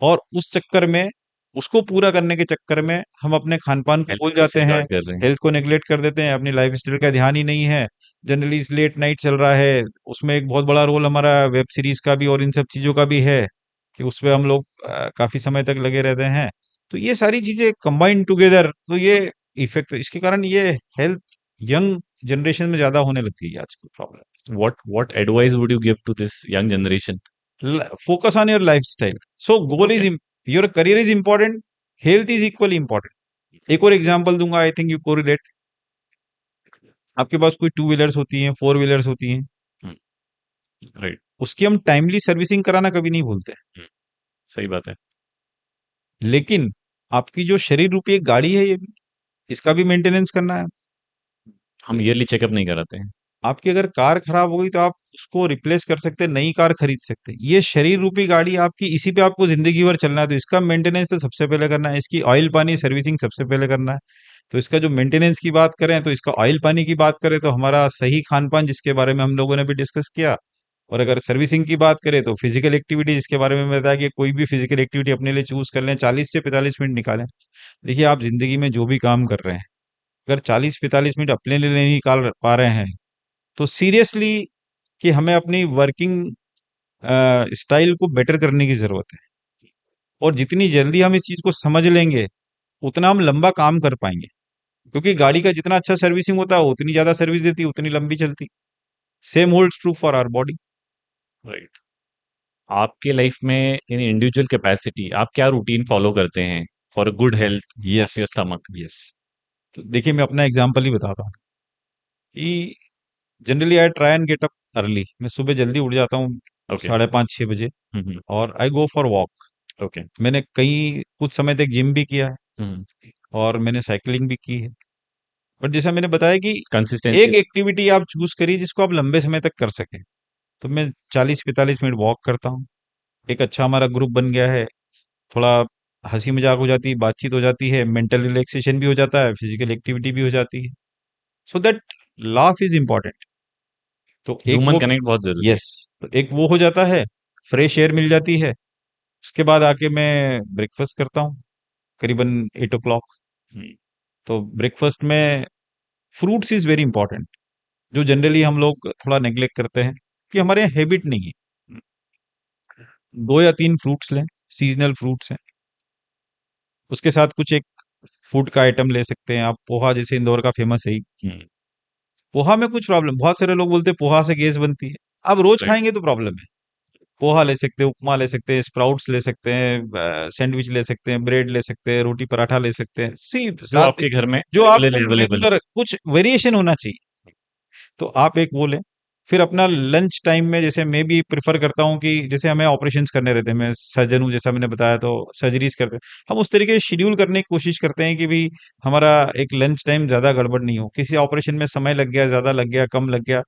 और उस चक्कर में, उसको पूरा करने के चक्कर में हम अपने खान पान को हेल्थ भूल को जाते हैं, डिसरिगार्ड कर रहे हैं। हेल्थ को नेग्लेक्ट कर देते हैं, अपनी लाइफ स्टाइल का ध्यान ही नहीं है। जनरली लेट नाइट चल रहा है, उसमें एक बहुत बड़ा रोल हमारा वेब सीरीज का भी और इन सब चीजों का भी है कि उसपे हम लोग काफी समय तक लगे रहते हैं। तो ये सारी चीजें कंबाइंड टुगेदर, तो ये इफेक्ट, इसके कारण ये हेल्थ यंग जनरेशन में ज्यादा होने लग गई है आजकल problem. What advice would you give to this young generation? Focus on your lifestyle. So goal is Okay. your career is important, health is equally important। एक और एग्जांपल दूंगा, आई थिंक यू कोरिलेट। आपके पास कोई टू व्हीलर्स होती हैं, फोर व्हीलर्स होती हैं, हम्म। राइट। उसकी हम टाइमली सर्विसिंग कराना कभी नहीं भूलते। हम्म। सही बात है। लेकिन आपकी जो शरीर रूपी एक गाड़ी है, ये भी, इसका भी मेंटेनेंस करना है। हम ईयरली चेकअप नहीं कराते हैं। आपकी अगर कार खराब हो गई तो आप उसको रिप्लेस कर सकते हैं, नई कार खरीद सकते हैं। ये शरीर रूपी गाड़ी आपकी, इसी पे आपको जिंदगी भर चलना है, तो इसका मेंटेनेंस तो सबसे पहले करना है। इसकी ऑयल पानी सर्विसिंग सबसे पहले करना है। तो इसका जो मेंटेनेंस की बात करें, तो इसका ऑयल पानी की बात करें, तो हमारा सही खान पान, जिसके बारे में हम लोगों ने भी डिस्कस किया। और अगर सर्विसिंग की बात करें, तो फिजिकल एक्टिविटी, जिसके बारे में बताया कि कोई भी फिजिकल एक्टिविटी अपने लिए चूज कर लें, 40 से 45 मिनट निकालें। देखिए, आप जिंदगी में जो भी काम कर रहे हैं, अगर 40-45 मिनट अपने लिए नहीं निकाल पा रहे हैं, तो सीरियसली कि हमें अपनी वर्किंग स्टाइल को बेटर करने की जरूरत है। और जितनी जल्दी हम इस चीज को समझ लेंगे, उतना हम लंबा काम कर पाएंगे। क्योंकि गाड़ी का जितना अच्छा सर्विसिंग होता है, वो उतनी ज्यादा सर्विस देती है, उतनी लंबी चलती। Same holds true for our body. Right. आपके लाइफ में इन इंडिविजुअल कैपेसिटी आप क्या रूटीन फॉलो करते हैं for good health yes, of your stomach? Yes. तो देखिए, मैं अपना एग्जांपल ही बताता हूँ कि generally I try and get up early. मैं सुबह जल्दी उठ जाता हूँ, ओके। 5:30-6 बजे, और आई गो फॉर वॉक। ओके। मैंने कई कुछ समय तक जिम भी किया है, और मैंने साइकिलिंग भी की है। और जैसा मैंने बताया कि कंसिस्टेंसी। एक एक्टिविटी आप चूज करिए जिसको आप लंबे समय तक कर सकें। तो मैं 40-45 मिनट वॉक करता हूँ। एक अच्छा हमारा ग्रुप बन गया है, थोड़ा हंसी मजाक हो जाती है, बातचीत हो जाती है, मेंटल रिलैक्सेशन भी हो जाता है, फिजिकल एक्टिविटी भी हो जाती है। So that laugh is important. तो एक ह्यूमन वो, कनेक्ट बहुत जरूरी यस, तो एक वो हो जाता है, फ्रेश एयर मिल जाती है। उसके बाद आके मैं ब्रेकफास्ट करता हूँ, करीबन 8 o'clock। है। तो ब्रेकफास्ट में फ्रूट्स इज वेरी इंपॉर्टेंट, जो जनरली हम लोग थोड़ा नेग्लेक्ट करते हैं, कि हमारे यहाँ हैबिट नहीं है। 2 या 3 फ्रूट्स लें, सीजनल फ्रूट्स हैं। उसके साथ कुछ एक फूड का आइटम ले सकते हैं आप, पोहा, जैसे इंदौर का फेमस है ही। पोहा में कुछ प्रॉब्लम, बहुत सारे लोग बोलते हैं पोहा से गैस बनती है। आप रोज राइट। खाएंगे तो प्रॉब्लम है। पोहा ले सकते हैं, उपमा ले सकते हैं, स्प्राउट्स ले सकते हैं, सैंडविच ले सकते हैं, ब्रेड ले सकते हैं, रोटी पराठा ले सकते हैं, सी जो साथ आपके घर में जो आपको अवेलेबल रेगुलर कुछ वेरिएशन होना चाहिए। तो आप एक वो लें। फिर अपना लंच टाइम में, जैसे मैं भी प्रेफर करता हूँ कि जैसे हमें ऑपरेशंस करने रहते हैं, मैं सर्जन हूँ जैसा मैंने बताया, तो सर्जरीज करते हैं, हम उस तरीके से शेड्यूल करने की कोशिश करते हैं कि भी हमारा एक लंच टाइम ज़्यादा गड़बड़ नहीं हो। किसी ऑपरेशन में समय लग गया, ज़्यादा लग गया, कम लग गया,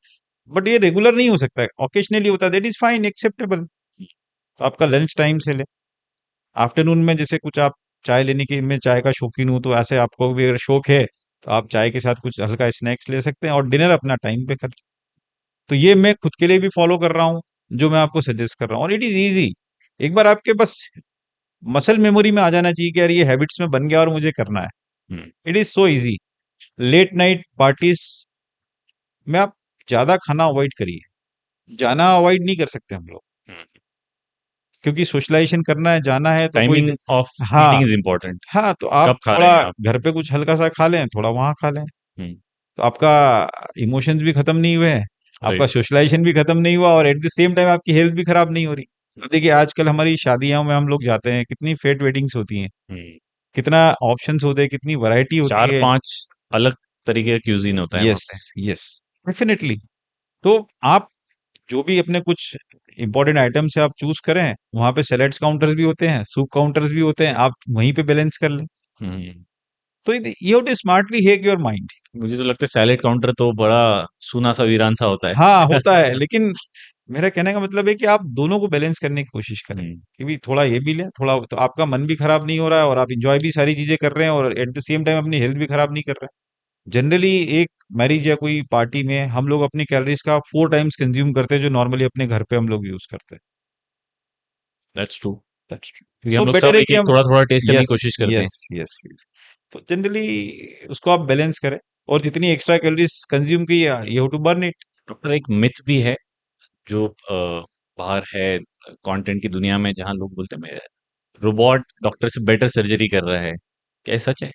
बट ये रेगुलर नहीं हो सकता है, ऑकेशनली होता है, दैट इज फाइन, एक्सेप्टेबल। तो आपका लंच टाइम से ले आफ्टरनून में, जैसे कुछ आप चाय लेने की, मैं चाय का शौकीन हूँ, तो ऐसे आपको भी अगर शौक है तो आप चाय के साथ कुछ हल्का स्नैक्स ले सकते हैं, और डिनर अपना टाइम पे कर। तो ये मैं खुद के लिए भी फॉलो कर रहा हूँ, जो मैं आपको सजेस्ट कर रहा हूँ, और इट इज ईजी। एक बार आपके बस मसल मेमोरी में आ जाना चाहिए कि यार ये हैबिट्स में बन गया और मुझे करना है। Hmm, it is so easy. Late night parties में आप ज्यादा खाना अवॉइड करिए, जाना अवॉइड नहीं कर सकते हम लोग, हम्म। क्योंकि सोशलाइजेशन करना है, जाना है तो कोई। टाइमिंग ऑफ हाँ, ईटिंग इज इम्पोर्टेंट। हाँ, तो आप कब खा रहे थोड़ा हैं आप? घर पे कुछ हल्का सा खा लें, थोड़ा वहां खा लें, हम्म। तो आपका इमोशंस भी खत्म नहीं हुए हैं, आपका राइट। सोशलाइजेशन भी खत्म नहीं हुआ, और एट द सेम टाइम आपकी हेल्थ भी खराब नहीं हो रही। अब देखिए आजकल हमारी शादियों में हम लोग जाते हैं, कितनी फेट वेडिंग्स होती हैं, हम्म। कितना ऑप्शंस होते हैं, कितनी वैरायटी होती चार है। पांच अलग तरीके का क्यूजीन होता है वहाँ यस, पे। Yes, definitely. तो आप जो भी अपने कुछ इंपॉर्टेंट आइटम से आप चूज करें, वहां पे सैलेड्स काउंटर्स भी होते हैं, सूप काउंटर्स भी होते हैं, आप वहीं पे बैलेंस कर लें। हम्म। तो you have to smartly hack your mind. मुझे तो लगता है सैलेड काउंटर तो बड़ा सूना सा वीरान सा होता हाँ, है। होता है, लेकिन मेरा कहने का मतलब है कि आप दोनों को बैलेंस करने की कोशिश करें, हम्म। कि भी थोड़ा ये भी लें, थोड़ा तो आपका मन भी खराब नहीं हो रहा है, और आप इंजॉय भी सारी चीजें कर रहे हैं, और एट द सेम टाइम अपनी हेल्थ भी खराब नहीं कर रहे हैं। जनरली एक मैरिज या कोई पार्टी में हम लोग अपनी कैलोरीज का 4 टाइम्स कंज्यूम करते हैं, जो नॉर्मली अपने घर पे हम लोग यूज करते हैं। That's true. That's true. क्योंकि हम सो लोग बेटर सब है एक कि एक हम, थोड़ा थोड़ा टेस्ट करने की यस, कोशिश करते हैं। यस, यस, यस, तो जनरली उसको आप बैलेंस करें, और जितनी एक्स्ट्रा कैलोरीज कंज्यूम की, you have to burn it. Doctor, एक मिथ भी है जो बाहर है कंटेंट की दुनिया में, जहाँ लोग बोलते हैं रोबोट डॉक्टर से बेटर सर्जरी कर रहा है। क्या ये सच है?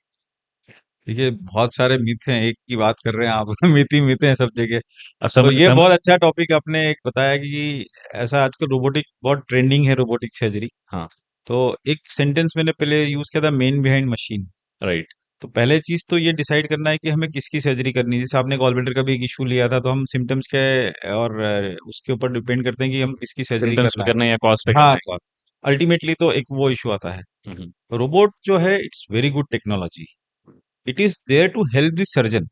देखिए बहुत सारे मिथ हैं, एक की बात कर रहे हैं आप। मिथ ही मिथ हैं सब जगह। अब तो सब ये सब। बहुत अच्छा टॉपिक आपने एक बताया कि ऐसा आजकल रोबोटिक बहुत ट्रेंडिंग है, रोबोटिक सर्जरी। हाँ। तो एक सेंटेंस मैंने पहले यूज किया था, मेन बिहाइंड मशीन। राइट। तो पहले चीज तो ये डिसाइड करना है कि हमें किसकी सर्जरी करनी है। जैसे आपने गॉलब्लैडर का भी एक इशू लिया था, तो हम सिम्टम्स के और उसके ऊपर डिपेंड करते हैं कि हम किसकी सर्जरी सिम्टम्स पे करना करना है या कॉज पे है। करना हाँ, है? अल्टीमेटली तो एक वो इशू आता है। हम्म। रोबोट जो है, it's very good technology. It is there to help the surgeon.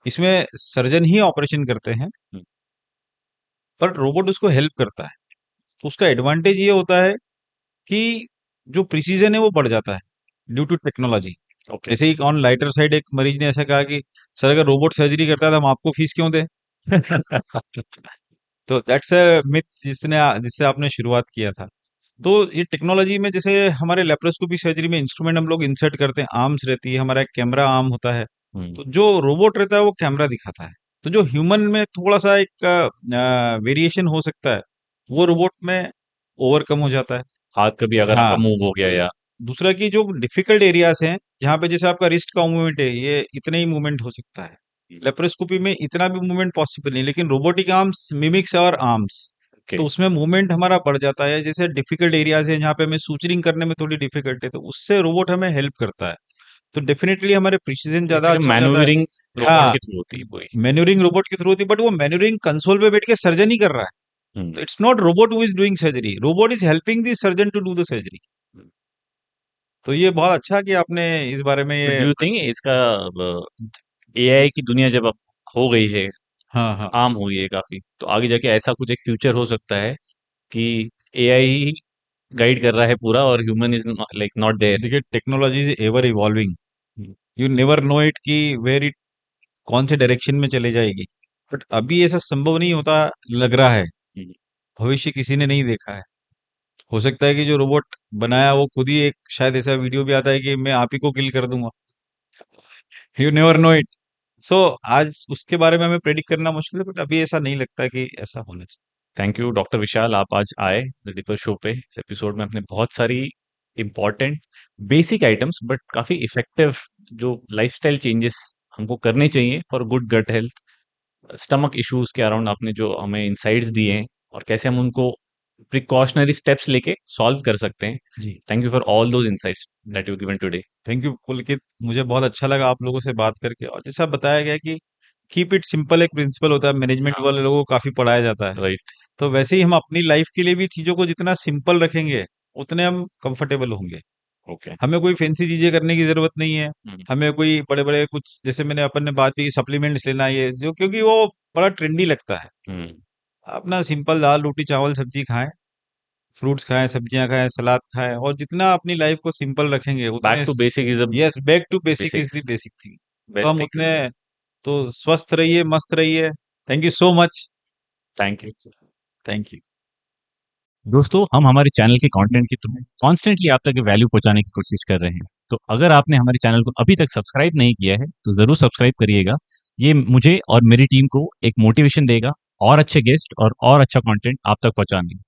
इसमें सर्जन ही ऑपरेशन करते हैं, हम्म। पर रोबोट उसको हेल्प करता है। तो उसका एडवांटेज ये होता है कि जो प्रिसीजन है वो बढ़ जाता है, ड्यू टू टेक्नोलॉजी। ओके। जैसे ही ऑन लाइटर साइड एक मरीज ने ऐसा कहा कि सर अगर रोबोट सर्जरी करता है तो हम आपको फीस क्यों दें। तो दैट्स अ मिथ जिससे आपने शुरुआत किया था। तो ये टेक्नोलॉजी में, जैसे हमारे लेप्रोस्कोपी सर्जरी में इंस्ट्रूमेंट हम लोग इंसर्ट करते हैं, आर्म्स रहती है, हमारा एक कैमरा आर्म होता है। हम्म। तो जो रोबोट रहता है वो कैमरा दिखाता है। तो जो ह्यूमन में थोड़ा सा एक वेरिएशन हो सकता है, वो रोबोट में ओवरकम हो जाता है। हाथ कभी अगर आपका हाँ, मूव हो गया या। दूसरा कि जो डिफिकल्ट एरियाज हैं, जहाँ पे जैसे आपका रिस्ट का मूवमेंट है, ये इतना ही मूवमेंट हो सकता है। लेप्रोस्कोपी में इतना भी मूवमेंट पॉसिबल नहीं, लेकिन रोबोटिक आर्म्स मिमिक्स और आर्म्स, ओके। तो उसमें मूवमेंट हमारा बढ़ जाता है। जैसे डिफिकल्ट एरियाज है जहाँ पे हमें सूचरिंग करने में थोड़ी डिफिकल्ट है, तो उससे रोबोट हमें हेल्प करता है। तो डेफिनेटली हमारे प्रिसीजन ज्यादा बेसिकली अच्छा हो जाता है। मैन्यूवरिंग रोबोट हाँ, के थ्रू होती है पूरी। मैन्यूरिंग रोबोट के थ्रू होती है, बट वो मैन्यूरिंग कंसोल पे बैठ के सर्जन ही कर रहा है। हम्म। तो it's not robot who is doing surgery, robot is helping the surgeon to do the surgery. तो ये बहुत अच्छा कि आपने इस बारे में डू ये यू थिंक इसका एआई की दुनिया जब अब हो गई है, हाँ, हाँ। आम हो गई है काफी, तो आगे जाके ऐसा कुछ एक फ्यूचर हो सकता है कि एआई ही गाइड कर रहा है पूरा और human is like not there? देखिए technology is ever evolving, you never know it कि वेर इट कौन से डायरेक्शन में चले जाएगी। बट अभी ऐसा संभव नहीं होता लग रहा है, भविष्य किसी ने नहीं देखा है। हो सकता है कि जो रोबोट बनाया वो खुद ही, एक शायद ऐसा वीडियो भी आता है कि मैं आप ही को किल कर दूंगा। You never know it. So आज उसके बारे में हमें प्रेडिक्ट करना मुश्किल है, बट अभी ऐसा नहीं लगता कि ऐसा होना चाहिए। थैंक यू डॉक्टर विशाल, आप आज आए द डिपर शो पे। इस एपिसोड में आपने बहुत सारी इंपॉर्टेंट बेसिक आइटम्स बट काफी इफेक्टिव जो लाइफस्टाइल चेंजेस हमको करने चाहिए for good gut health, stomach issues के अराउंड आपने जो हमें इंसाइट्स दिए हैं और कैसे हम उनको प्रिकॉशनरी स्टेप्स लेके सॉल्व कर सकते हैं। जी, thank you for all those insights that you given today. Thank you Pulkit, मुझे बहुत अच्छा लगा आप लोगों से बात करके। और जैसा बताया गया कि कीप इट सिंपल एक प्रिंसिपल होता है, मैनेजमेंट हाँ। वाले लोगों को काफी पढ़ाया जाता है। राइट। तो वैसे ही हम अपनी लाइफ के लिए भी चीजों को जितना सिंपल रखेंगे, उतने हम कंफर्टेबल होंगे। ओके। हमें कोई फैंसी चीजें करने की जरूरत नहीं है। हमें कोई बड़े बड़े कुछ, जैसे मैंने अपन ने बात की सप्लीमेंट्स लेना, ये जो, क्योंकि वो बड़ा ट्रेंडी लगता है। हम्म। अपना सिंपल दाल रोटी चावल सब्जी खाएं, फ्रूट्स खाएं, सब्जियां खाएं, सलाद खाएं, और जितना अपनी लाइफ को सिंपल रखेंगे बैक उतने, to basic is a yes, back to basic is basics the basic thing, तो बेस्ट हम थिंग। उतने तो स्वस्थ रहिए, मस्त रहिए। Thank you so much. Thank you. Thank you. दोस्तों, हम हमारे चैनल के कंटेंट के थ्रू कॉन्स्टेंटली आप तक वैल्यू पहुंचाने की कोशिश कर रहे हैं। तो अगर आपने हमारे चैनल को अभी तक सब्सक्राइब नहीं किया है तो ज़रूर सब्सक्राइब करिएगा। ये मुझे और मेरी टीम को एक मोटिवेशन देगा और अच्छे गेस्ट और अच्छा कंटेंट आप तक पहुंचाने में।